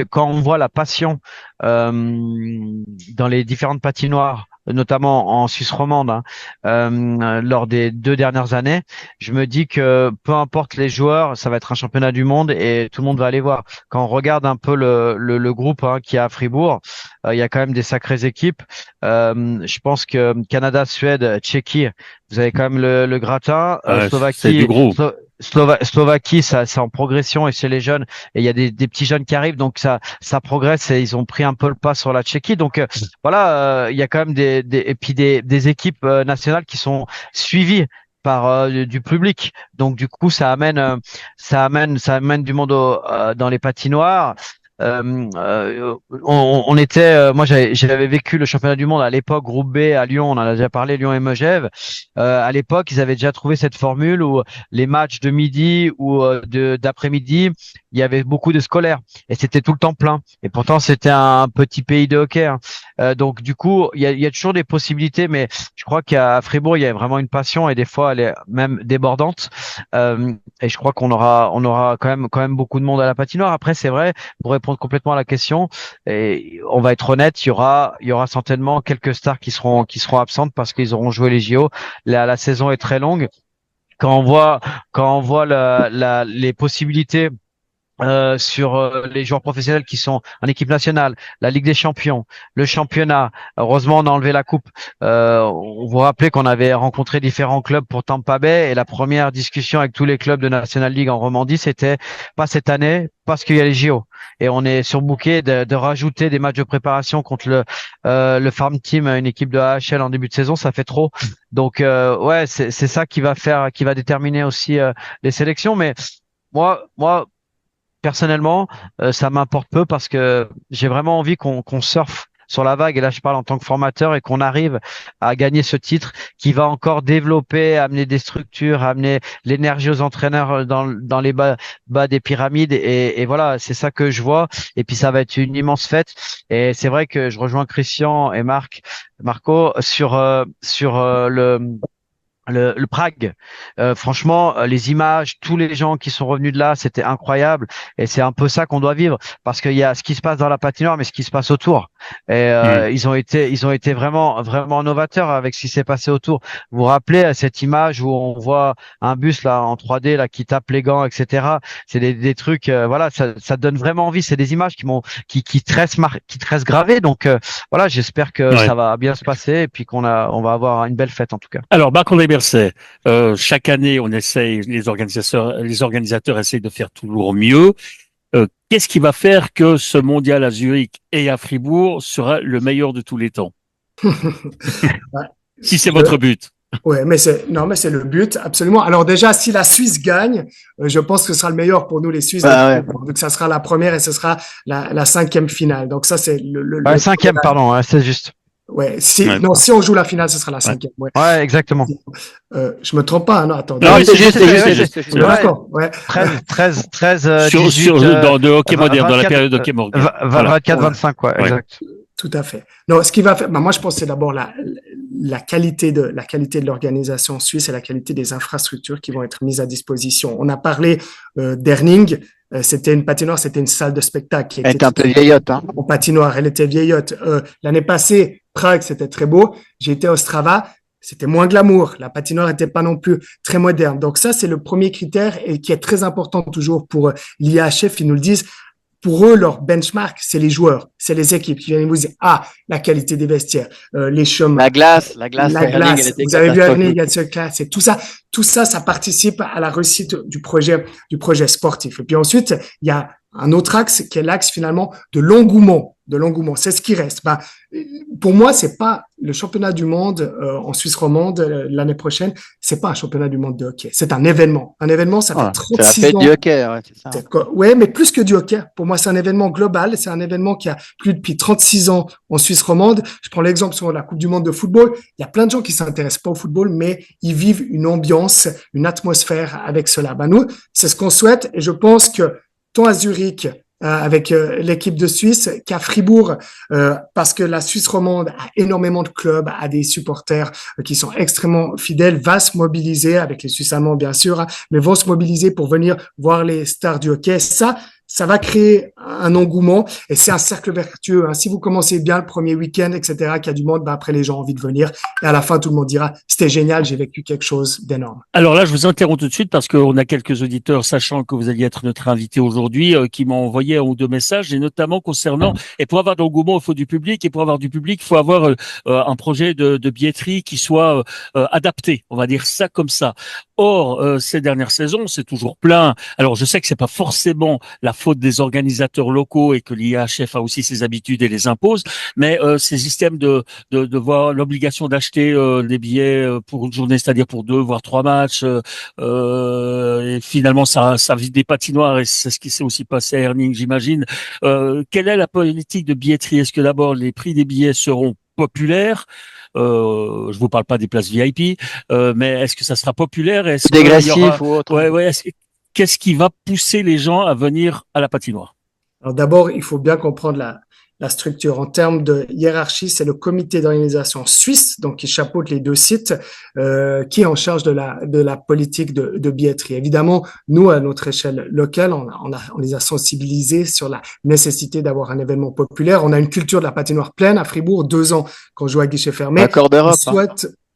quand on voit la passion dans les différentes patinoires, notamment en Suisse romande, lors des 2 dernières années, je me dis que peu importe les joueurs, ça va être un championnat du monde et tout le monde va aller voir. Quand on regarde un peu le groupe qui est à Fribourg, il y a quand même des sacrées équipes. Je pense que Canada, Suède, Tchéquie, vous avez quand même le gratin. Slovaquie, c'est du gros. Slovaquie, c'est en progression et chez les jeunes, et il y a des petits jeunes qui arrivent, donc ça progresse et ils ont pris un peu le pas sur la Tchéquie. Donc voilà, il y a quand même des équipes nationales qui sont suivies par du public. Donc du coup, ça amène du monde dans les patinoires. Moi j'avais vécu le championnat du monde à l'époque, groupe B à Lyon, on en a déjà parlé, Lyon et Megève. À l'époque, ils avaient déjà trouvé cette formule où les matchs de midi ou d'après-midi, il y avait beaucoup de scolaires et c'était tout le temps plein. Et pourtant, c'était un petit pays de hockey. Donc du coup, il y a toujours des possibilités, mais je crois qu'à Fribourg, il y a vraiment une passion et des fois, elle est même débordante. Et je crois qu'on aura quand même beaucoup de monde à la patinoire. Après, c'est vrai, pour répondre complètement à la question, et on va être honnête, il y aura certainement quelques stars qui seront absentes parce qu'ils auront joué les JO. La saison est très longue. Quand on voit les possibilités sur les joueurs professionnels qui sont en équipe nationale, la Ligue des Champions, le championnat. Heureusement, on a enlevé la coupe. On vous rappelez qu'on avait rencontré différents clubs pour Tampa Bay et la première discussion avec tous les clubs de National League en Romandie, c'était pas cette année parce qu'il y a les JO. Et on est surbooké de rajouter des matchs de préparation contre le Farm Team, une équipe de AHL en début de saison, ça fait trop. Donc ouais, c'est ça qui va déterminer aussi les sélections. Mais moi, personnellement, ça m'importe peu parce que j'ai vraiment envie qu'on surfe sur la vague, et là je parle en tant que formateur, et qu'on arrive à gagner ce titre qui va encore développer, amener des structures, amener l'énergie aux entraîneurs dans les bas des pyramides, et voilà, c'est ça que je vois. Et puis ça va être une immense fête, et c'est vrai que je rejoins Christian et Marco sur le Prague. Franchement, les images, tous les gens qui sont revenus de là, c'était incroyable. Et c'est un peu ça qu'on doit vivre, parce qu'il y a ce qui se passe dans la patinoire, mais ce qui se passe autour. Et ils ont été vraiment, vraiment novateurs avec ce qui s'est passé autour. Vous vous rappelez cette image où on voit un bus là en 3D là qui tape les gants, etc. C'est des trucs, voilà, ça donne vraiment envie. C'est des images qui te restent gravées. Donc voilà, j'espère que ça va bien se passer, et puis on va avoir une belle fête en tout cas. Alors, Marc-André Berset, chaque année, on essaye, les organisateurs essayent de faire toujours mieux. Qu'est-ce qui va faire que ce mondial à Zurich et à Fribourg sera le meilleur de tous les temps? Si c'est votre but. Ouais, mais c'est le but, absolument. Alors déjà, si la Suisse gagne, je pense que ce sera le meilleur pour nous, les Suisses. Donc ça sera la première, et ce sera la 5e finale. Donc ça, c'est le 5e, pardon, c'est juste. Ouais, si on joue la finale, ce sera la 5e. Ouais, exactement. Je me trompe pas, non, attends. Non, c'est juste. D'accord, ouais. 13, 18. Dans le hockey moderne, dans la période de hockey moderne. 24, 25, ouais, exact. Tout à fait. Non, ce qui va faire, moi, je pense que c'est d'abord la qualité de l'organisation suisse et la qualité des infrastructures qui vont être mises à disposition. On a parlé d'Erning. C'était une patinoire, c'était une salle de spectacle. Elle était un peu vieillotte, hein. En patinoire, elle était vieillotte. L'année passée, Prague, c'était très beau. J'ai été au Strava, c'était moins glamour. La patinoire n'était pas non plus très moderne. Donc ça, c'est le premier critère, et qui est très important toujours pour l'IHF. Ils nous le disent. Pour eux, leur benchmark, c'est les joueurs, c'est les équipes qui viennent vous dire, la qualité des vestiaires, les chemins. La glace. Vous avez vu Ernie, il y a ce classe, et tout ça, ça participe à la réussite du projet sportif. Et puis ensuite, il y a un autre axe qui est l'axe finalement de l'engouement. C'est ce qui reste. Pour moi, c'est pas le championnat du monde en Suisse romande l'année prochaine. C'est pas un championnat du monde de hockey. C'est un événement. Un événement, ça fait 36 ans. C'est la fête du hockey, c'est ça. Ouais, mais plus que du hockey. Pour moi, c'est un événement global. C'est un événement qui a plus depuis 36 ans en Suisse romande. Je prends l'exemple sur la Coupe du monde de football. Il y a plein de gens qui s'intéressent pas au football, mais ils vivent une ambiance, une atmosphère avec cela. Nous, c'est ce qu'on souhaite, et je pense que tant à Zurich, avec l'équipe de Suisse, qu'à Fribourg, parce que la Suisse romande a énormément de clubs, a des supporters qui sont extrêmement fidèles, va se mobiliser, avec les Suisses allemands bien sûr, mais vont se mobiliser pour venir voir les stars du hockey. Ça va créer un engouement, et c'est un cercle vertueux. Si vous commencez bien le premier week-end, etc., qu'il y a du monde, après les gens ont envie de venir, et à la fin tout le monde dira c'était génial, j'ai vécu quelque chose d'énorme. Alors là, je vous interromps tout de suite parce qu'on a quelques auditeurs, sachant que vous alliez être notre invité aujourd'hui, qui m'ont envoyé un ou deux messages, et notamment concernant, et pour avoir de l'engouement, il faut du public, et pour avoir du public, il faut avoir un projet de billetterie qui soit adapté, on va dire ça comme ça. Or, ces dernières saisons, c'est toujours plein. Alors, je sais que c'est pas forcément la faute des organisateurs locaux, et que l'IHF a aussi ses habitudes et les impose, mais ces systèmes de voir l'obligation d'acheter des billets pour une journée, c'est-à-dire pour 2 voire 3 matchs, et finalement ça vide des patinoires, et c'est ce qui s'est aussi passé à Erning, j'imagine. Quelle est la politique de billetterie? Est-ce que d'abord les prix des billets seront populaires? Je vous parle pas des places VIP, mais est-ce que ça sera populaire? Est-ce dégressif ou autre? Qu'est-ce qui va pousser les gens à venir à la patinoire? Alors d'abord, il faut bien comprendre la structure. En termes de hiérarchie, c'est le comité d'organisation suisse, donc qui chapeaute les 2 sites, qui est en charge de la politique de billetterie. Évidemment, nous, à notre échelle locale, on les a sensibilisés sur la nécessité d'avoir un événement populaire. On a une culture de la patinoire pleine à Fribourg, 2 ans qu'on joue à guichet fermé. Accord d'Europe.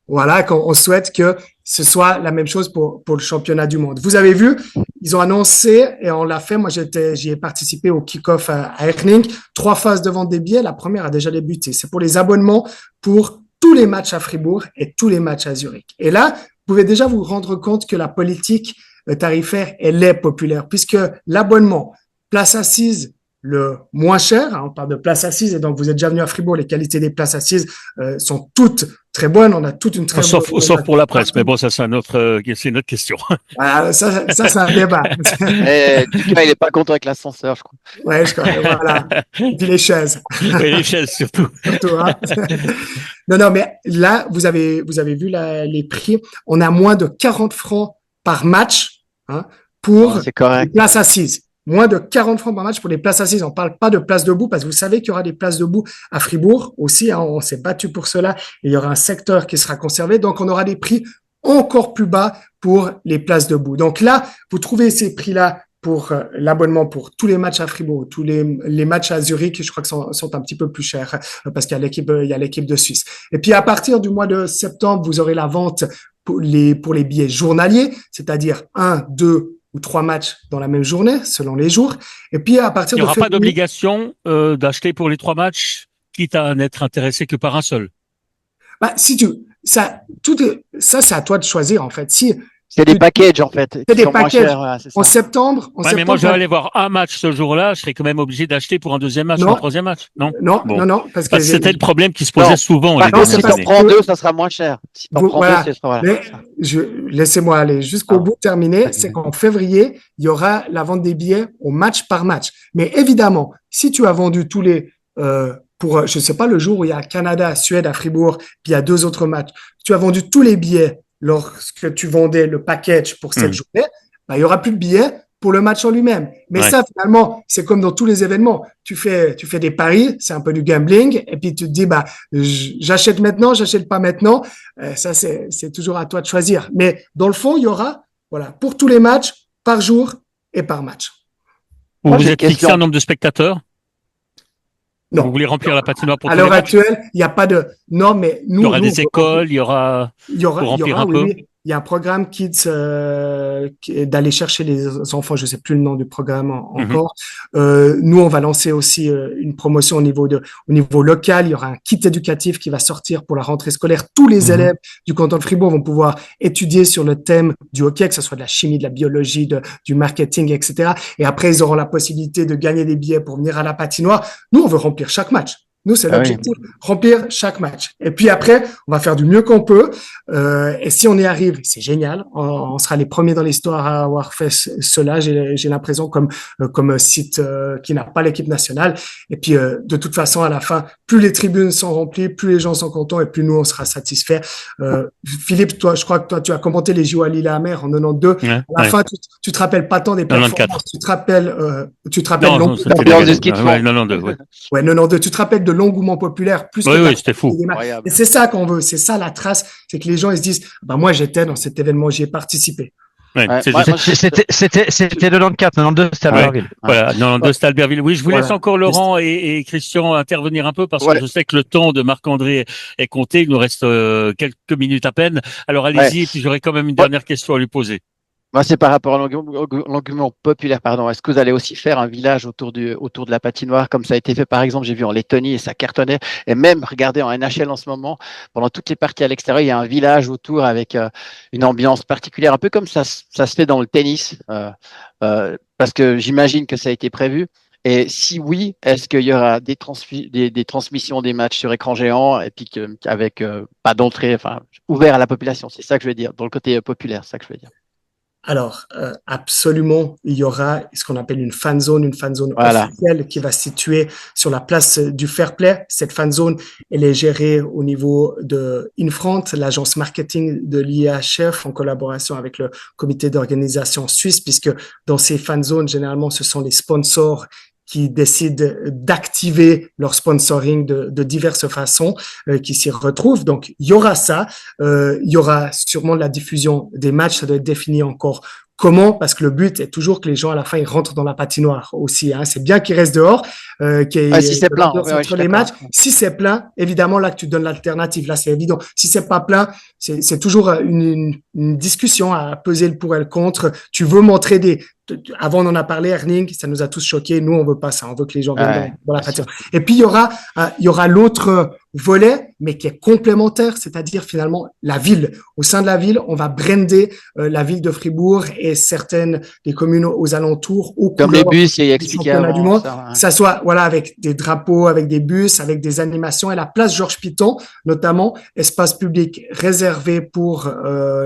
Voilà, qu'on souhaite que ce soit la même chose pour le championnat du monde. Vous avez vu, ils ont annoncé et on l'a fait. Moi, j'y ai participé au kick-off à Herning. 3 phases de vente des billets. La première a déjà débuté. C'est pour les abonnements pour tous les matchs à Fribourg et tous les matchs à Zurich. Et là, vous pouvez déjà vous rendre compte que la politique tarifaire, elle est populaire puisque l'abonnement, place assise, le moins cher, on parle de places assises, et donc vous êtes déjà venu à Fribourg, les qualités des places assises sont toutes très bonnes, on a toute une très bonne... Sauf pour la presse, mais bon, ça c'est une autre question. Voilà, ça c'est un débat. Ducas, il est pas content avec l'ascenseur, je crois. Ouais, je crois, voilà. Et puis les chaises. Et les chaises surtout. Hein. Non, mais là, vous avez vu les prix, on a moins de 40 francs par match pour les places assises. Moins de 40 francs par match pour les places assises. On parle pas de places debout parce que vous savez qu'il y aura des places debout à Fribourg aussi. On s'est battu pour cela. Et il y aura un secteur qui sera conservé. Donc, on aura des prix encore plus bas pour les places debout. Donc là, vous trouvez ces prix-là pour l'abonnement pour tous les matchs à Fribourg, tous les matchs à Zurich, je crois que sont un petit peu plus chers parce qu'il y a l'équipe de Suisse. Et puis, à partir du mois de septembre, vous aurez la vente pour les billets journaliers, c'est-à-dire 1, 2 ou 3 matchs dans la même journée, selon les jours. Et puis, à partir il n'y aura pas d'obligation d'acheter pour les 3 matchs, quitte à n'être intéressé que par un seul. Bah, c'est à toi de choisir, en fait. C'est des packages, en fait. C'est des packages. En septembre. Mais moi, je vais aller voir un match ce jour-là. Je serais quand même obligé d'acheter pour un deuxième match ou un troisième match. Non, parce que c'était le problème qui se posait souvent. Si tu en prends 2, ça sera moins cher. Si tu en prends 2, ça sera Mais laissez-moi aller jusqu'au bout, terminer. C'est qu'en février, il y aura la vente des billets au match par match. Mais évidemment, si tu as vendu tous les, pour, je sais pas, le jour où il y a Canada, Suède à Fribourg, puis il y a 2 autres matchs, tu as vendu tous les billets lorsque tu vendais le package pour cette journée, il y aura plus de billets pour le match en lui-même. Mais ça, finalement, c'est comme dans tous les événements. Tu fais des paris, c'est un peu du gambling, et puis tu te dis, j'achète maintenant, j'achète pas maintenant. Ça, c'est toujours à toi de choisir. Mais dans le fond, il y aura, pour tous les matchs, par jour et par match. Vous êtes fixé un nombre de spectateurs? Non. Vous voulez remplir la patinoire pour tous les matchs? À l'heure actuelle, il n'y a pas de... Non, mais nous... Il y aura des écoles, il y aura oui. Il y a un programme Kids d'aller chercher les enfants. Je sais plus le nom du programme encore. Nous, on va lancer aussi une promotion au niveau local. Il y aura un kit éducatif qui va sortir pour la rentrée scolaire. Tous les élèves du canton de Fribourg vont pouvoir étudier sur le thème du hockey, que ce soit de la chimie, de la biologie, du marketing, etc. Et après, ils auront la possibilité de gagner des billets pour venir à la patinoire. Nous, on veut remplir chaque match. Nous, c'est l'objectif, remplir chaque match. Et puis après, on va faire du mieux qu'on peut. Et si on y arrive, c'est génial. On sera les premiers dans l'histoire à avoir fait cela. J'ai l'impression comme site qui n'a pas l'équipe nationale. Et puis, de toute façon, à la fin, plus les tribunes sont remplies, plus les gens sont contents et plus nous, on sera satisfaits. Philippe, toi, je crois que tu as commenté les JO à Lillehammer en 92. À la fin, tu te rappelles pas tant des performances. Tu te rappelles l'ambiance du ski de fond. 92, ouais, 92. Tu te rappelles de l'engouement populaire plus oui, c'était fou. Et c'est ça qu'on veut, c'est ça la trace, c'est que les gens ils se disent moi j'étais dans cet événement, j'y ai participé. C'était 94, 92 c'était Albertville. Voilà, 92 c'était Albertville. Oui, je vous laisse encore Laurent et Christian intervenir un peu parce que je sais que le temps de Marc-André est compté, il nous reste quelques minutes à peine. Alors allez-y, et puis j'aurais quand même une dernière question à lui poser. Moi, c'est par rapport à l'engouement populaire, pardon. Est-ce que vous allez aussi faire un village autour de la patinoire, comme ça a été fait, par exemple, j'ai vu en Lettonie et ça cartonnait. Et même, regardez, en NHL en ce moment, pendant toutes les parties à l'extérieur, il y a un village autour avec une ambiance particulière, un peu comme ça se fait dans le tennis, parce que j'imagine que ça a été prévu. Et si oui, est-ce qu'il y aura des transmissions des matchs sur écran géant et puis avec pas d'entrée, ouvert à la population? C'est ça que je veux dire, dans le côté populaire, c'est ça que je veux dire. Alors, absolument, il y aura ce qu'on appelle une fan zone officielle qui va se situer sur la place du Fair Play. Cette fan zone, elle est gérée au niveau de Infront, l'agence marketing de l'IHF, en collaboration avec le comité d'organisation suisse, puisque dans ces fan zones, généralement, ce sont les sponsors qui décident d'activer leur sponsoring de diverses façons, qui s'y retrouvent. Donc, il y aura ça. Il y aura sûrement de la diffusion des matchs. Ça doit être défini encore Comment? Parce que le but est toujours que les gens à la fin ils rentrent dans la patinoire aussi. Hein. C'est bien qu'ils restent dehors, si c'est plein, entre les matchs. Si c'est plein, évidemment là que tu donnes l'alternative. Là c'est évident. Si c'est pas plein, c'est toujours une discussion à peser le pour et le contre. Tu veux montrer avant on en a parlé, Erling, ça nous a tous choqués. Nous on veut pas ça. On veut que les gens viennent dans la patinoire. Et puis il y aura l'autre volet, mais qui est complémentaire, c'est-à-dire finalement la ville. Au sein de la ville, on va brander la ville de Fribourg et certaines des communes aux alentours, comme les bus, il y a expliqué avant du monde, ça soit avec des drapeaux, avec des bus, avec des animations, et la place Georges Piton, notamment espace public réservé pour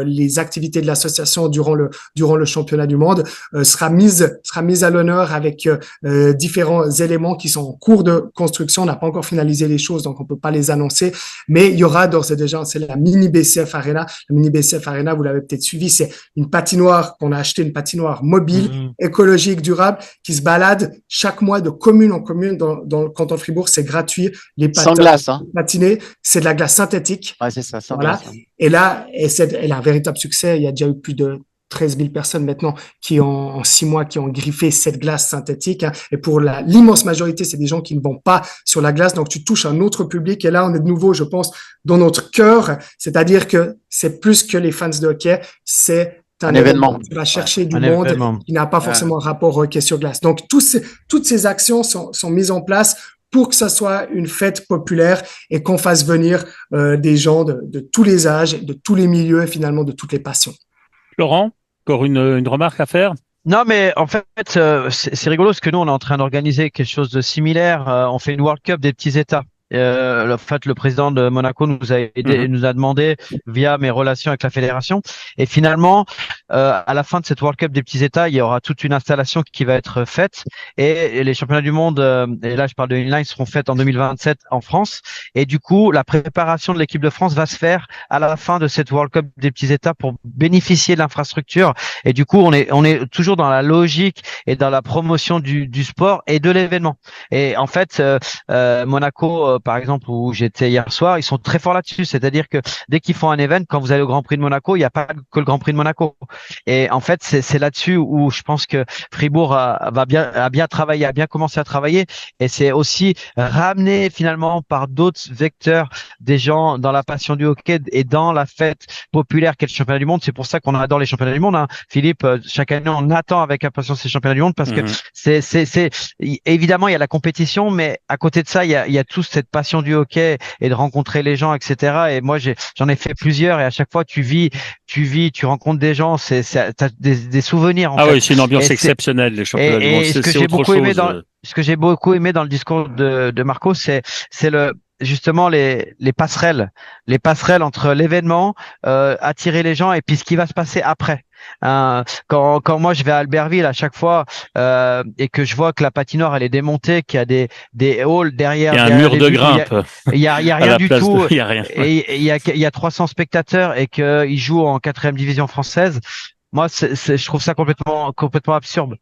les activités de l'association durant le championnat du monde, sera mise à l'honneur avec différents éléments qui sont en cours de construction. On n'a pas encore finalisé les choses, donc on peut pas les annoncer, mais il y aura d'ores et déjà, c'est la mini BCF Arena. La mini BCF Arena, vous l'avez peut-être suivi, c'est une patinoire qu'on a acheté, une patinoire mobile, écologique, durable, qui se balade chaque mois de commune en commune dans le canton de Fribourg. C'est gratuit. Les sans glace, hein. Patiner, c'est de la glace synthétique. Ouais, c'est ça, sans glace. Et là, elle a un véritable succès. Il y a déjà eu plus de 13 000 personnes maintenant qui en 6 mois qui ont griffé cette glace synthétique, hein. Et pour l'immense majorité, c'est des gens qui ne vont pas sur la glace, donc tu touches un autre public. Et là, on est de nouveau, je pense, dans notre cœur, c'est-à-dire que c'est plus que les fans de hockey, c'est un événement. Tu vas chercher du monde qui n'a pas forcément rapport au hockey sur glace. Donc toutes ces actions sont mises en place pour que ça soit une fête populaire et qu'on fasse venir des gens de tous les âges, de tous les milieux et finalement de toutes les passions. Laurent, encore une remarque à faire? Non, mais en fait, c'est rigolo parce que nous, on est en train d'organiser quelque chose de similaire. On fait une World Cup des petits États. En fait, le président de Monaco nous a nous a demandé via mes relations avec la fédération. Et finalement, à la fin de cette World Cup des petits États, il y aura toute une installation qui va être faite. Et les championnats du monde, et là je parle de inline, seront faits en 2027 en France. Et du coup, la préparation de l'équipe de France va se faire à la fin de cette World Cup des petits États pour bénéficier de l'infrastructure. Et du coup, on est toujours dans la logique et dans la promotion du sport et de l'événement. Et en fait, Monaco, par exemple, où j'étais hier soir, ils sont très forts là-dessus. C'est-à-dire que dès qu'ils font un event, quand vous allez au Grand Prix de Monaco, il n'y a pas que le Grand Prix de Monaco. Et en fait, c'est là-dessus où je pense que Fribourg a bien travaillé, a bien commencé à travailler. Et c'est aussi ramener finalement par d'autres vecteurs des gens dans la passion du hockey et dans la fête populaire qu'est le championnat du monde. C'est pour ça qu'on adore les championnats du monde, hein. Philippe, chaque année, on attend avec impatience ces championnats du monde parce que c'est évidemment, il y a la compétition, mais à côté de ça, il y a toute cette passion du hockey et de rencontrer les gens, etc. Et moi, j'en ai fait plusieurs et à chaque fois, tu rencontres des gens, t'as des souvenirs. En fait. Oui, c'est une ambiance exceptionnelle, les championnats du monde. Et ce que j'ai beaucoup aimé dans le discours de Marco, c'est justement les passerelles entre l'événement, attirer les gens et puis ce qui va se passer après. Quand moi je vais à Albertville à chaque fois et que je vois que la patinoire elle est démontée, qu'il y a des halls derrière, il y a un mur de grimpe, il y a rien du tout, il y a rien. Et il y a 300 spectateurs et qu'ils jouent en 4e division française. Moi, je trouve ça complètement absurde.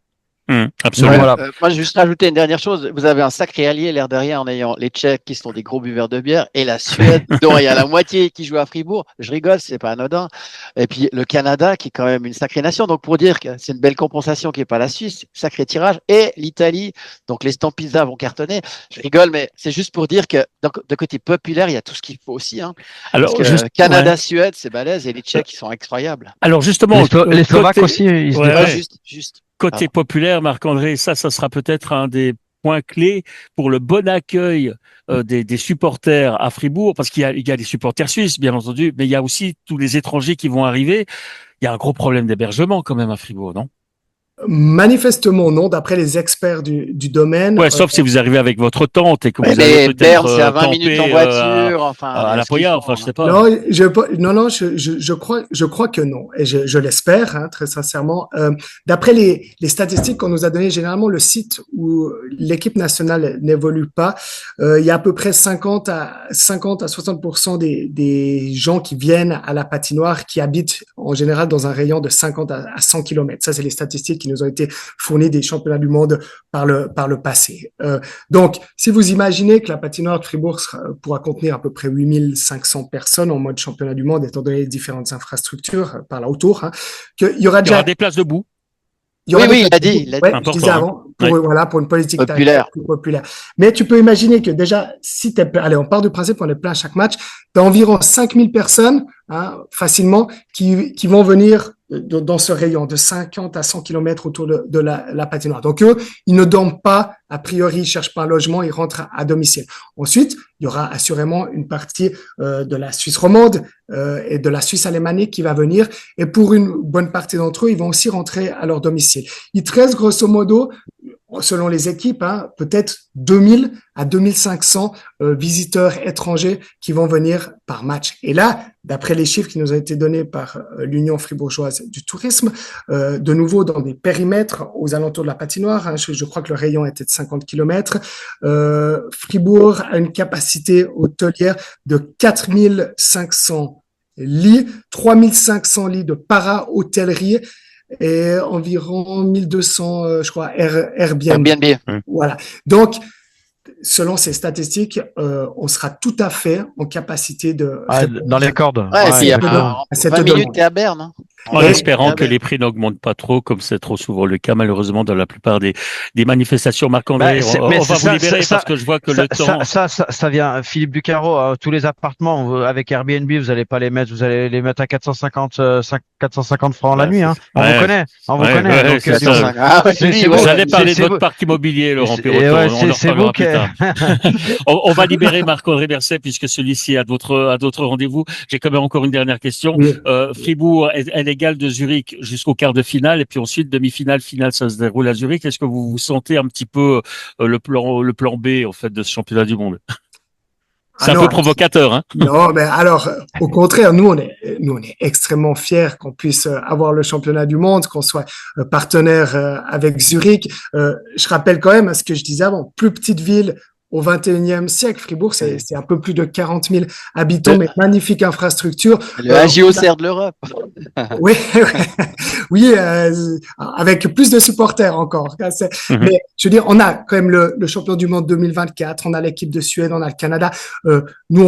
Absolument. Voilà. Moi, je vais juste rajouter une dernière chose. Vous avez un sacré allié, l'air de rien, en ayant les Tchèques qui sont des gros buveurs de bière et la Suède, dont il y a la moitié qui joue à Fribourg. Je rigole, c'est pas anodin. Et puis le Canada, qui est quand même une sacrée nation. Donc pour dire que c'est une belle compensation qui est pas la Suisse, sacré tirage. Et l'Italie, donc les Stampizza vont cartonner. Je rigole, mais c'est juste pour dire que de côté populaire, il y a tout ce qu'il faut aussi. Hein. Alors, parce que Canada, Suède, c'est balèze et les Tchèques, ils sont incroyables. Alors justement, les Slovaques aussi, ils se juste. Côté populaire, Marc-André, ça sera peut-être un des points clés pour le bon accueil des supporters à Fribourg, parce qu'il y a des supporters suisses, bien entendu, mais il y a aussi tous les étrangers qui vont arriver. Il y a un gros problème d'hébergement quand même à Fribourg, non? Manifestement non, d'après les experts du domaine. Ouais, sauf si vous arrivez avec votre tente et que vous allez peut-être Berne, c'est à 20 minutes en voiture, à la Poya, enfin je sais pas. Non, je crois que non, et je l'espère, hein, très sincèrement. D'après les statistiques qu'on nous a données, généralement le site où l'équipe nationale n'évolue pas, il y a à peu près 50 à 60% des gens qui viennent à la patinoire qui habitent en général dans un rayon de 50 à 100 km. Ça, c'est les statistiques qui nous ont été fournis des championnats du monde par le passé. Donc, si vous imaginez que la patinoire de Fribourg pourra contenir à peu près 8500 personnes en mode championnat du monde, étant donné les différentes infrastructures par là autour, hein, qu'il y aura déjà des places debout. Oui, il a dit. Ouais, je disais avant, pour une politique populaire. Plus populaire. Mais tu peux imaginer que déjà, si allez, on part du principe qu'on est plein à chaque match, t'as environ 5000 personnes, hein, facilement, qui vont venir dans ce rayon de 50 à 100 kilomètres autour de la patinoire. Donc eux, ils ne dorment pas, a priori, ils cherchent pas un logement, ils rentrent à domicile. Ensuite, il y aura assurément une partie de la Suisse romande et de la Suisse alémanique qui va venir. Et pour une bonne partie d'entre eux, ils vont aussi rentrer à leur domicile. Il te reste grosso modo, selon les équipes, hein, peut-être 2000 à 2500 visiteurs étrangers qui vont venir par match. Et là, d'après les chiffres qui nous ont été donnés par l'Union fribourgeoise du tourisme, de nouveau dans des périmètres aux alentours de la patinoire, hein, je crois que le rayon était de 50 kilomètres, Fribourg a une capacité hôtelière de 4500 lits, 3500 lits de para-hôtellerie, et environ 1200, je crois, Airbnb. Voilà. Donc, selon ces statistiques, on sera tout à fait en capacité de... dans les cordes. Ouais, s'il y a 20 minutes, t'es à Berne. Hein. En espérant que les prix n'augmentent pas trop, comme c'est trop souvent le cas, malheureusement, dans la plupart des manifestations. Marc-André, on va vous libérer parce que je vois que le temps... Ça vient, Philippe Ducaro, hein, tous les appartements avec Airbnb, vous allez les mettre à 450 francs la nuit, hein. On vous connaît. Vous allez parler de votre parc immobilier, Laurent Perrotton. On en reparlera plus tard. On va libérer Marc-André Berset puisque celui-ci a d'autres rendez-vous. J'ai quand même encore une dernière question. Fribourg est égal de Zurich jusqu'au quart de finale et puis ensuite demi-finale, finale, ça se déroule à Zurich. Est-ce que vous vous sentez un petit peu le plan B en fait de ce championnat du monde? C'est un peu provocateur, hein? Non, mais alors, au contraire, nous, on est extrêmement fiers qu'on puisse avoir le championnat du monde, qu'on soit partenaire avec Zurich. Je rappelle quand même ce que je disais avant, plus petite ville au 21e siècle. Fribourg, c'est un peu plus de 40 000 habitants, mais magnifique infrastructure. Le AJOCR de l'Europe. Oui, avec plus de supporters encore. Mais je veux dire, on a quand même le champion du monde 2024, on a l'équipe de Suède, on a le Canada. Nous,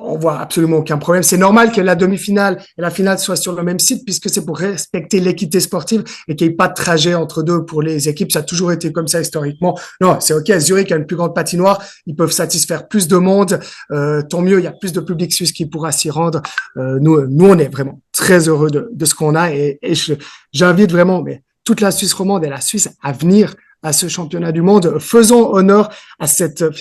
on voit absolument aucun problème. C'est normal que la demi-finale et la finale soient sur le même site puisque c'est pour respecter l'équité sportive et qu'il n'y ait pas de trajet entre deux pour les équipes. Ça a toujours été comme ça historiquement. Non, c'est OK. Zurich a une plus grande patinoire. Ils peuvent satisfaire plus de monde. Tant mieux. Il y a plus de public suisse qui pourra s'y rendre. Nous, on est vraiment très heureux de ce qu'on a et j'invite vraiment, toute la Suisse romande et la Suisse à venir à ce championnat du monde. Faisons honneur à cette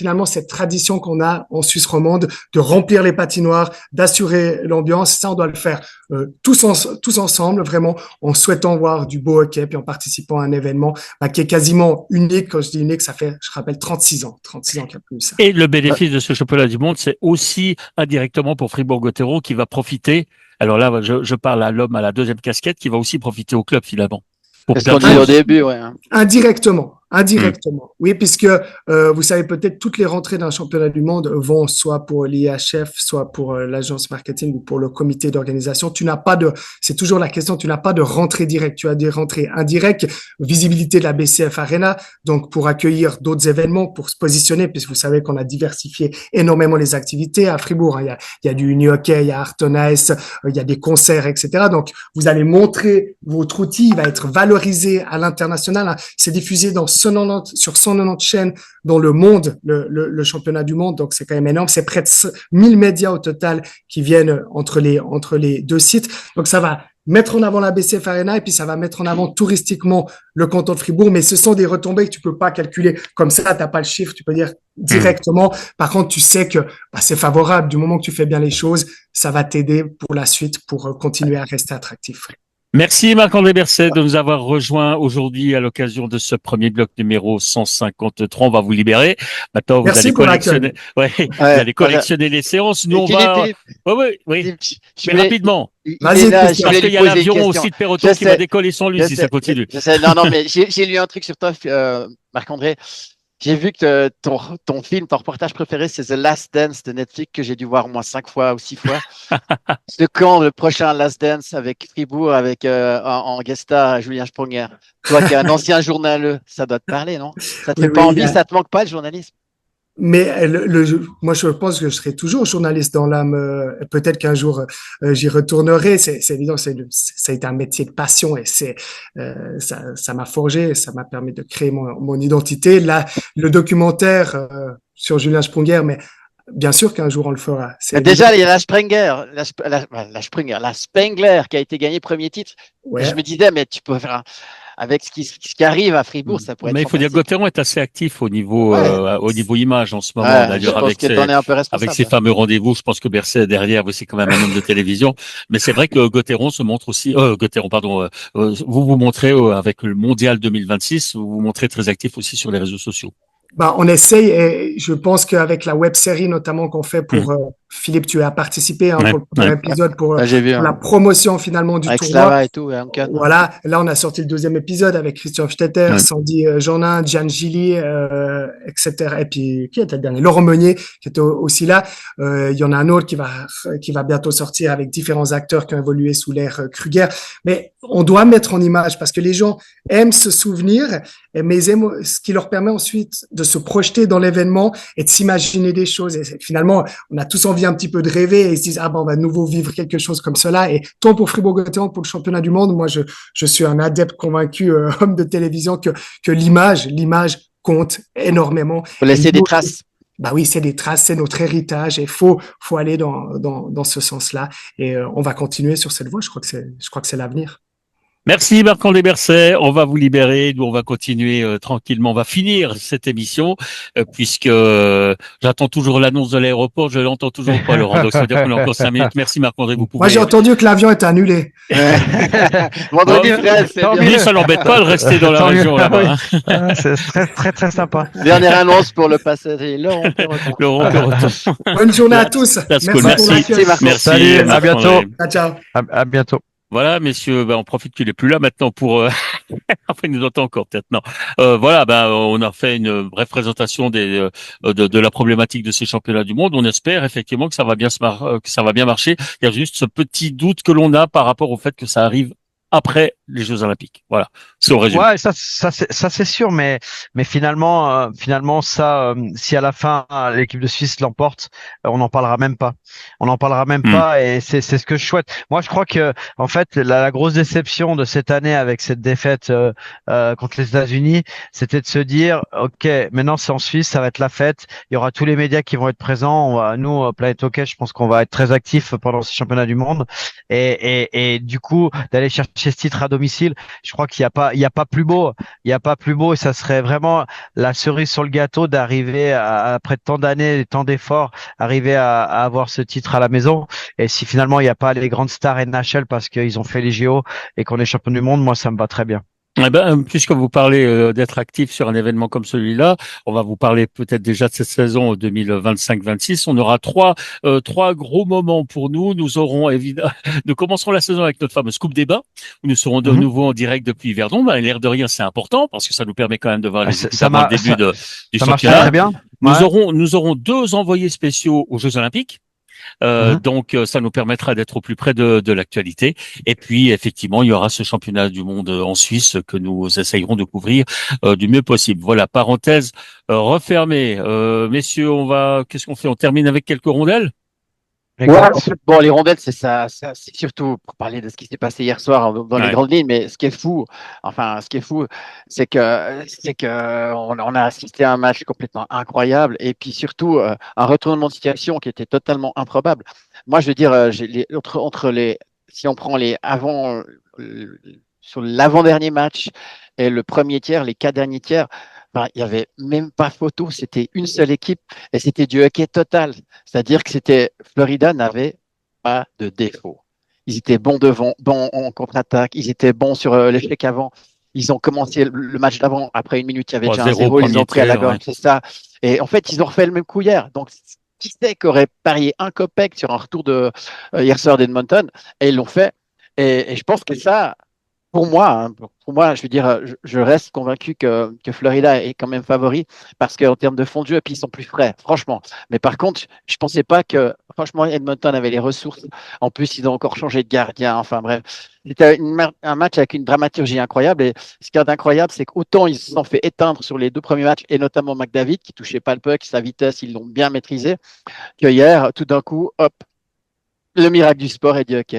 tradition qu'on a en Suisse romande de remplir les patinoires, d'assurer l'ambiance. Ça, on doit le faire tous ensemble, vraiment, en souhaitant voir du beau hockey puis en participant à un événement qui est quasiment unique. Quand je dis unique, ça fait, je rappelle, 36 ans qu'il y a plus ça. Et le bénéfice de ce championnat du monde, c'est aussi indirectement pour Fribourg-Gotteron qui va profiter. Alors là, je parle à l'homme à la deuxième casquette qui va aussi profiter au club finalement. C'est ce qu'on disait au début, ouais. Indirectement. Oui, puisque vous savez peut-être toutes les rentrées d'un championnat du monde vont soit pour l'IHF, soit pour l'agence marketing ou pour le comité d'organisation. C'est toujours la question, tu n'as pas de rentrée directe, tu as des rentrées indirectes, visibilité de la BCF Arena, donc pour accueillir d'autres événements, pour se positionner, puisque vous savez qu'on a diversifié énormément les activités à Fribourg. Hein. Il y a du uni-hockey, il y a Arton Ice, il y a des concerts, etc. Donc vous allez montrer votre outil, il va être valorisé à l'international. Hein. C'est diffusé sur 190 chaînes dans le monde, le championnat du monde. Donc, c'est quand même énorme. C'est près de 1000 médias au total qui viennent entre les deux sites. Donc, ça va mettre en avant la BCF Arena et puis ça va mettre en avant touristiquement le canton de Fribourg. Mais ce sont des retombées que tu peux pas calculer comme ça. T'as pas le chiffre, tu peux dire directement. Par contre, tu sais que c'est favorable. Du moment que tu fais bien les choses, ça va t'aider pour la suite, pour continuer à rester attractif. Merci Marc-André Berset de nous avoir rejoints aujourd'hui à l'occasion de ce premier bloc numéro 153. On va vous libérer. Maintenant, vous allez collectionner. Vous allez collectionner les séances. Nous, on va. Oui. Mais rapidement. Vas-y, parce qu'il y a l'avion aussi de Perrotton qui va décoller sans lui si ça continue. Non, mais j'ai lu un truc sur toi, Marc-André. J'ai vu que ton film, ton reportage préféré, c'est The Last Dance de Netflix que j'ai dû voir au moins 5 fois ou 6 fois. C'est quand le prochain Last Dance avec Fribourg, avec en guest star Julien Sprunger? Toi qui es un ancien journaleux, ça doit te parler, non? Ça te Oui, fait pas oui, envie, ça te manque pas le journalisme? mais moi, je pense que je serai toujours journaliste dans l'âme. Peut-être qu'un jour, j'y retournerai. C'est évident, ça a été un métier de passion et ça m'a forgé, ça m'a permis de créer mon identité. Là, le documentaire sur Julien Sprunger, mais bien sûr qu'un jour on le fera. C'est évident. Déjà, il y a la Springer, la Spengler qui a été gagné premier titre. Et Ouais. je me disais, mais tu peux faire avec ce qui arrive à Fribourg, ça pourrait Mais être il faut dire que fantastique. Gauthieron est assez actif Ouais, au niveau image en ce moment. ouais, je D'ailleurs, pense que tu en es un peu avec responsable. ses fameux rendez-vous, je pense que Berset derrière, c'est quand même un homme de télévision. Mais c'est vrai que Gauthieron se montre aussi, Gauthieron, pardon, vous vous montrez avec le Mondial 2026, vous vous montrez très actif aussi sur les réseaux sociaux. Bah, on essaye et je pense qu'avec la web série notamment qu'on fait Hum. pour Philippe, tu as participé hein, Ouais, pour le premier ouais. épisode Ouais, j'ai vu, pour hein. la promotion finalement du Avec tournoi. Slava et tout, et Ankan. Voilà, là on a sorti le deuxième épisode avec Christian Stetter, Ouais. Sandy Jeanin, Gian Gilly, etc. Et puis qui était le dernier? Laurent Meunier qui était aussi là. Il y en a un autre qui va bientôt sortir avec différents acteurs qui ont évolué sous l'ère Kruger. Mais on doit mettre en image parce que les gens aiment se souvenir, mais ce qui leur permet ensuite de se projeter dans l'événement et de s'imaginer des choses. Et finalement, on a tous envie un petit peu de rêver et ils se disent ah ben on va de nouveau vivre quelque chose comme cela. Et tant pour Fribourg-Gotteron pour le championnat du monde, moi je suis un adepte convaincu homme de télévision que l'image compte énormément. Faut Et laisser des nous, traces. bah oui, c'est des traces, c'est notre héritage et faut aller dans ce sens-là. Et on va continuer sur cette voie. Je crois que c'est l'avenir. Merci Marc-André Berset, on va vous libérer, nous on va continuer tranquillement, on va finir cette émission puisque j'attends toujours l'annonce de l'aéroport, je l'entends toujours pas Laurent, donc ça veut dire qu'on a encore 5 minutes. Merci Marc-André, vous Moi, j'ai pouvez... entendu que l'avion est annulé. Vendredi Bon, 13, c'est tant bien. mieux. lui ça l'embête pas de rester dans la Tant mieux. région Ah oui. là-bas. Hein. Ah, c'est très, très, très sympa. Dernière annonce pour le passager. Laurent Perrotin. Laurent Perrotin, Bonne journée à tous. that's Merci cool. pour Merci, l'accueil. Marc. merci Salut, à Marc-André. bientôt. Ciao, ciao. À bientôt. Voilà, messieurs, on profite qu'il est plus là maintenant pour. Enfin, il nous entend encore peut-être. Non. Voilà, on a fait une brève présentation de la problématique de ces championnats du monde. On espère effectivement que ça va bien que ça va bien marcher. Il y a juste ce petit doute que l'on a par rapport au fait que ça arrive après les Jeux Olympiques. Voilà, c'est au résumé. Ouais, ça c'est sûr, mais finalement ça, si à la fin l'équipe de Suisse l'emporte, on n'en parlera même pas. On n'en parlera même Hmm. pas, et c'est ce que je souhaite. Moi, je crois que en fait la grosse déception de cette année avec cette défaite contre les États-Unis, c'était de se dire, ok, maintenant c'est en Suisse, ça va être la fête. Il y aura tous les médias qui vont être présents. Nous, Planet Hockey, je pense qu'on va être très actifs pendant ces championnats du monde, et du coup d'aller chercher ce titre à domicile. Je crois qu'il y a pas plus beau, et ça serait vraiment la cerise sur le gâteau d'arriver après tant d'années, tant d'efforts, arriver à avoir ce titre à la maison. Et si finalement il n'y a pas les grandes stars NHL parce qu'ils ont fait les JO et qu'on est champion du monde, moi ça me va très bien. Eh ben, puisque vous parlez d'être actif sur un événement comme celui-là, on va vous parler peut-être déjà de cette saison 2025-26. On aura trois gros moments pour nous. Nous aurons évidemment, nous commencerons la saison avec notre fameuse Coupe des Bains, où nous serons de nouveau en direct depuis Verdon. L'air de rien, c'est important parce que ça nous permet quand même de voir les équipes avant le début du Ça marche championnat. très bien. Nous aurons 2 envoyés spéciaux aux Jeux Olympiques. Donc, ça nous permettra d'être au plus près de l'actualité. Et puis, effectivement, il y aura ce championnat du monde en Suisse que nous essayerons de couvrir du mieux possible. Voilà, parenthèse refermée. Messieurs, qu'est-ce qu'on fait? On termine avec quelques rondelles? Ouais, bon, les rondelles, c'est ça, c'est surtout pour parler de ce qui s'est passé hier soir dans les Ouais. grandes lignes. Mais ce qui est fou, c'est on a assisté à un match complètement incroyable et puis surtout un retournement de situation qui était totalement improbable. Moi, je veux dire, si on prend les avant, sur l'avant-dernier match et le premier tiers, les 4 derniers tiers, ben, il y avait même pas photo. C'était une seule équipe et c'était du hockey total. C'est-à-dire que Florida n'avait pas de défaut. Ils étaient bons devant, bons en contre-attaque, ils étaient bons sur l'échec avant. Ils ont commencé le match d'avant, après une minute, il y avait déjà un 0, ils ont pris à la gorge, c'est ça. Et en fait, ils ont refait le même coup hier. Donc, qui sait qu'aurait parié un copec sur un retour de hier soir d'Edmonton, et ils l'ont fait. Et je pense que ça, Pour moi, je veux dire, je reste convaincu que Florida est quand même favori parce qu'en termes de fond de jeu, et puis ils sont plus frais, franchement. Mais par contre, je pensais pas que, franchement, Edmonton avait les ressources. En plus, ils ont encore changé de gardien. Enfin bref, c'était un match avec une dramaturgie incroyable. Et ce qui est incroyable, c'est qu'autant ils se sont fait éteindre sur les deux premiers matchs, et notamment McDavid, qui touchait pas le puck, sa vitesse, ils l'ont bien maîtrisé, que hier, tout d'un coup, hop, le miracle du sport est dit OK.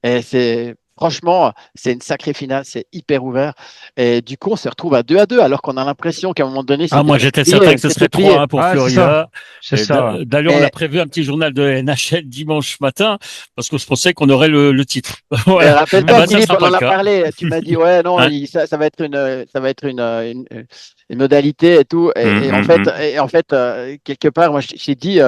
Et franchement, c'est une sacrée finale, c'est hyper ouvert. Et du coup, on se retrouve à 2-2, alors qu'on a l'impression qu'à un moment donné, Moi j'étais certain que ce serait 3-1 pour Florida. C'est ça. D'ailleurs, on a prévu un petit journal de NHL dimanche matin parce que je pensais qu'on aurait le titre. Voilà. Rappelle-toi, Philippe, on en a parlé. Tu m'as dit, ouais, non, ça va être une modalité et tout. Et en fait, quelque part, moi, j'ai dit,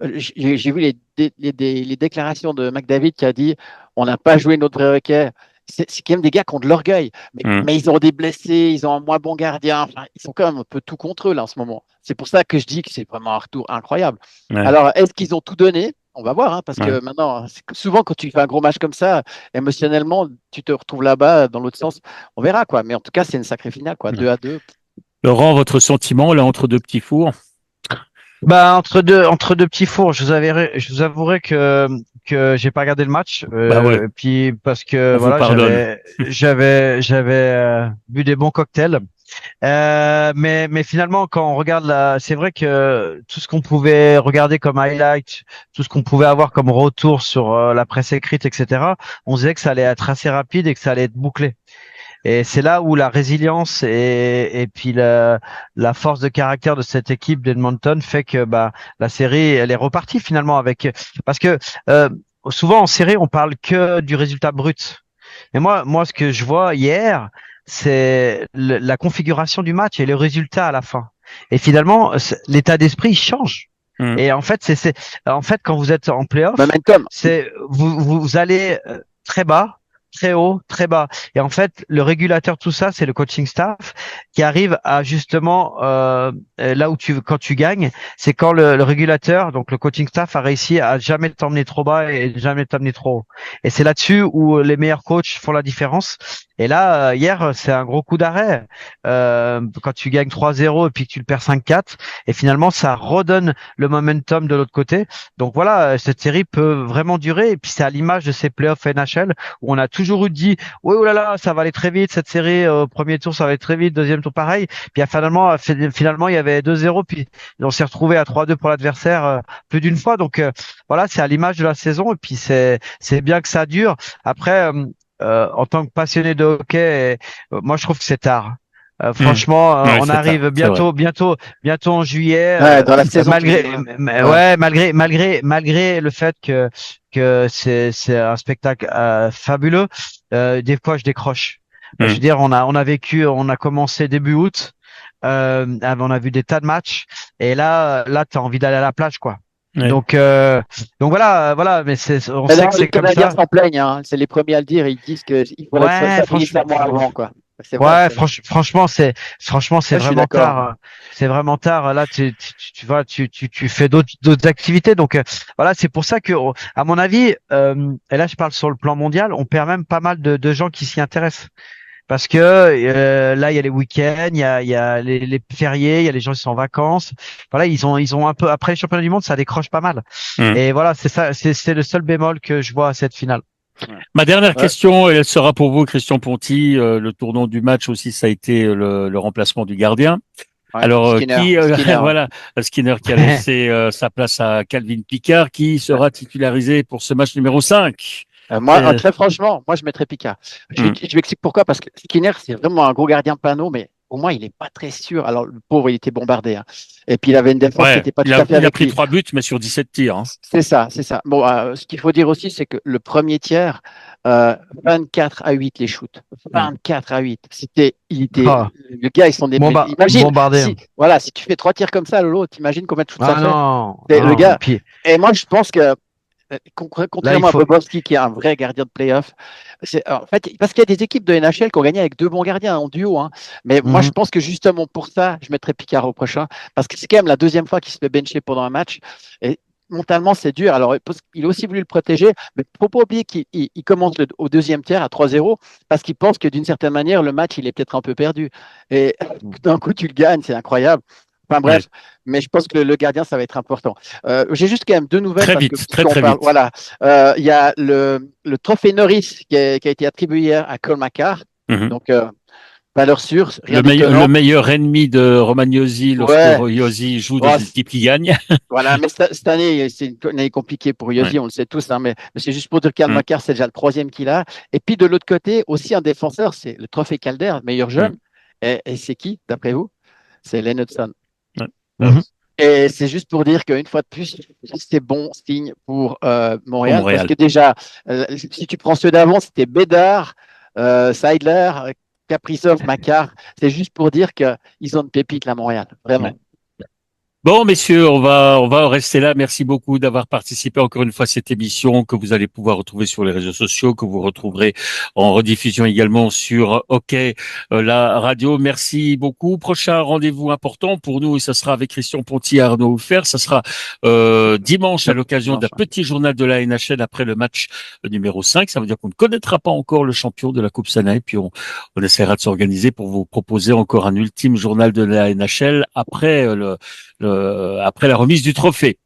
j'ai vu les déclarations de McDavid qui a dit, on n'a pas joué notre vrai hockey. C'est quand même des gars qui ont de l'orgueil, mais ils ont des blessés, ils ont un moins bon gardien. Enfin, ils sont quand même un peu tout contre eux là en ce moment. C'est pour ça que je dis que c'est vraiment un retour incroyable. Ouais. Alors, est-ce qu'ils ont tout donné? On va voir, parce que maintenant, souvent quand tu fais un gros match comme ça, émotionnellement, tu te retrouves là-bas dans l'autre sens. On verra quoi. Mais en tout cas, c'est une sacrée finale, quoi. 2-2. Laurent, votre sentiment là entre deux petits fours? Entre deux petits fours, je vous avouerai que j'ai pas regardé le match, puis parce que j'avais bu des bons cocktails. Mais finalement, quand on regarde c'est vrai que tout ce qu'on pouvait regarder comme highlight, tout ce qu'on pouvait avoir comme retour sur la presse écrite, etc., on disait que ça allait être assez rapide et que ça allait être bouclé. Et c'est là où la résilience et puis la force de caractère de cette équipe d'Edmonton fait que la série elle est repartie finalement parce que souvent en série on parle que du résultat brut. Mais moi ce que je vois hier, c'est la configuration du match et le résultat à la fin. Et finalement l'état d'esprit change. Et en fait quand vous êtes en playoff, c'est vous allez très bas, très haut, très bas. Et en fait, le régulateur de tout ça, c'est le coaching staff qui arrive à justement là où quand tu gagnes, c'est quand le régulateur, donc le coaching staff, a réussi à jamais t'emmener trop bas et jamais t'emmener trop haut. Et c'est là-dessus où les meilleurs coachs font la différence. Et là, hier, c'est un gros coup d'arrêt. Quand tu gagnes 3-0 et puis que tu le perds 5-4, et finalement, ça redonne le momentum de l'autre côté. Donc voilà, cette série peut vraiment durer. Et puis c'est à l'image de ces playoffs NHL où on a toujours dit, oui, oh là là, ça va aller très vite, cette série, premier tour, ça va aller très vite, deuxième tour, pareil. Puis finalement, il y avait 2-0, puis on s'est retrouvé à 3-2 pour l'adversaire plus d'une fois. Donc voilà, c'est à l'image de la saison. Et puis c'est bien que ça dure. Après, en tant que passionné de hockey, moi je trouve que c'est tard. Franchement, on arrive bientôt en juillet. Dans la saison. Malgré le fait que c'est un spectacle fabuleux, des fois je décroche. Je veux dire, on a commencé début août, on a vu des tas de matchs, et là t'as envie d'aller à la plage, quoi. Ouais. Donc voilà, mais on sait que c'est comme ça. Les Canadiens s'en plaignent, hein. C'est les premiers à le dire. Ils disent que il faudrait que ça finisse avant, quoi. Franchement, c'est vraiment tard. C'est vraiment tard. Là, tu fais d'autres activités. Donc voilà, c'est pour ça que, à mon avis, et là je parle sur le plan mondial, on perd même pas mal de gens qui s'y intéressent. Parce que là, il y a les week-ends, il y a les fériés, il y a les gens qui sont en vacances. Voilà, ils ont un peu, après les championnats du monde, ça décroche pas mal. Et voilà, c'est ça, c'est le seul bémol que je vois à cette finale. Ma dernière question, elle sera pour vous, Christian Ponty. Le tournant du match aussi, ça a été le remplacement du gardien. Ouais, alors, Skinner, voilà, Skinner qui a laissé sa place à Calvin Pickard, qui sera titularisé pour ce match numéro 5. Très franchement, moi je mettrais Picard. Je m'explique pourquoi, parce que Skinner, c'est vraiment un gros gardien panneau, mais au moins il n'est pas très sûr. Alors le pauvre, il était bombardé, hein. Et puis il avait une défense qui n'était pas tout à fait avec lui. Il a pris 3 buts, mais sur 17 tirs. Hein. C'est ça. Bon, ce qu'il faut dire aussi, c'est que le premier tiers, 24-8 les shoots. 24-8. Le gars, ils sont des bombardés. Si tu fais 3 tirs comme ça, Lolo, t'imagines combien de shoots ça fait. Le gars. Et moi, je pense que contrairement à Bobrovski, qui est un vrai gardien de play-off, en fait, parce qu'il y a des équipes de NHL qui ont gagné avec 2 bons gardiens en duo, hein. Mais moi, je pense que justement pour ça, je mettrais Picard au prochain, parce que c'est quand même la deuxième fois qu'il se fait bencher pendant un match. Et mentalement, c'est dur. Alors, il a aussi voulu le protéger, mais il ne faut pas oublier qu'il commence au deuxième tiers à 3-0 parce qu'il pense que d'une certaine manière, le match, il est peut-être un peu perdu. Et d'un coup, tu le gagnes, c'est incroyable. Enfin bref, mais je pense que le gardien, ça va être important. J'ai juste quand même deux nouvelles. Très vite, très vite. Voilà, il y a le trophée Norris qui a été attribué hier à Cole McCarr. Donc, valeur sûre. Le meilleur ennemi de Romagnosi lorsque Rosi joue dans une équipe qui gagne. Voilà, mais cette année, c'est une année compliquée pour Yosi, on le sait tous, hein, mais c'est juste pour dire qu'Al Makar, c'est déjà le troisième qu'il a. Et puis de l'autre côté, aussi un défenseur, c'est le trophée Calder, meilleur jeune. Et c'est qui, d'après vous? C'est Len Hudson. Et c'est juste pour dire qu'une fois de plus, c'est bon signe pour Montréal. Parce que déjà, si tu prends ceux d'avant, c'était Bédard, Seidler, Kaprizov, Makar. C'est juste pour dire qu'ils ont une pépite là, Montréal. Vraiment. Bon, messieurs, on va rester là. Merci beaucoup d'avoir participé encore une fois à cette émission que vous allez pouvoir retrouver sur les réseaux sociaux, que vous retrouverez en rediffusion également sur Hockey la radio. Merci beaucoup. Prochain rendez-vous important pour nous, et ça sera avec Christian Ponty et Arnaud Houffer. Ça sera dimanche à l'occasion d'un petit journal de la NHL après le match numéro 5. Ça veut dire qu'on ne connaîtra pas encore le champion de la Coupe Stanley, puis on essaiera de s'organiser pour vous proposer encore un ultime journal de la NHL après après la remise du trophée.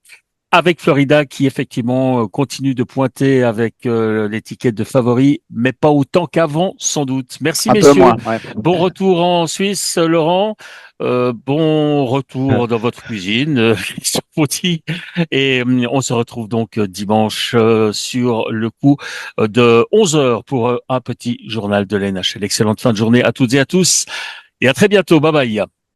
Avec Florida qui effectivement continue de pointer avec l'étiquette de favori, mais pas autant qu'avant sans doute. Merci messieurs. Bon retour en Suisse, Laurent. Bon retour dans votre cuisine, Christian Ponty. Et on se retrouve donc dimanche sur le coup de 11h pour un petit journal de la NHL. Excellente fin de journée à toutes et à tous et à très bientôt. Bye bye.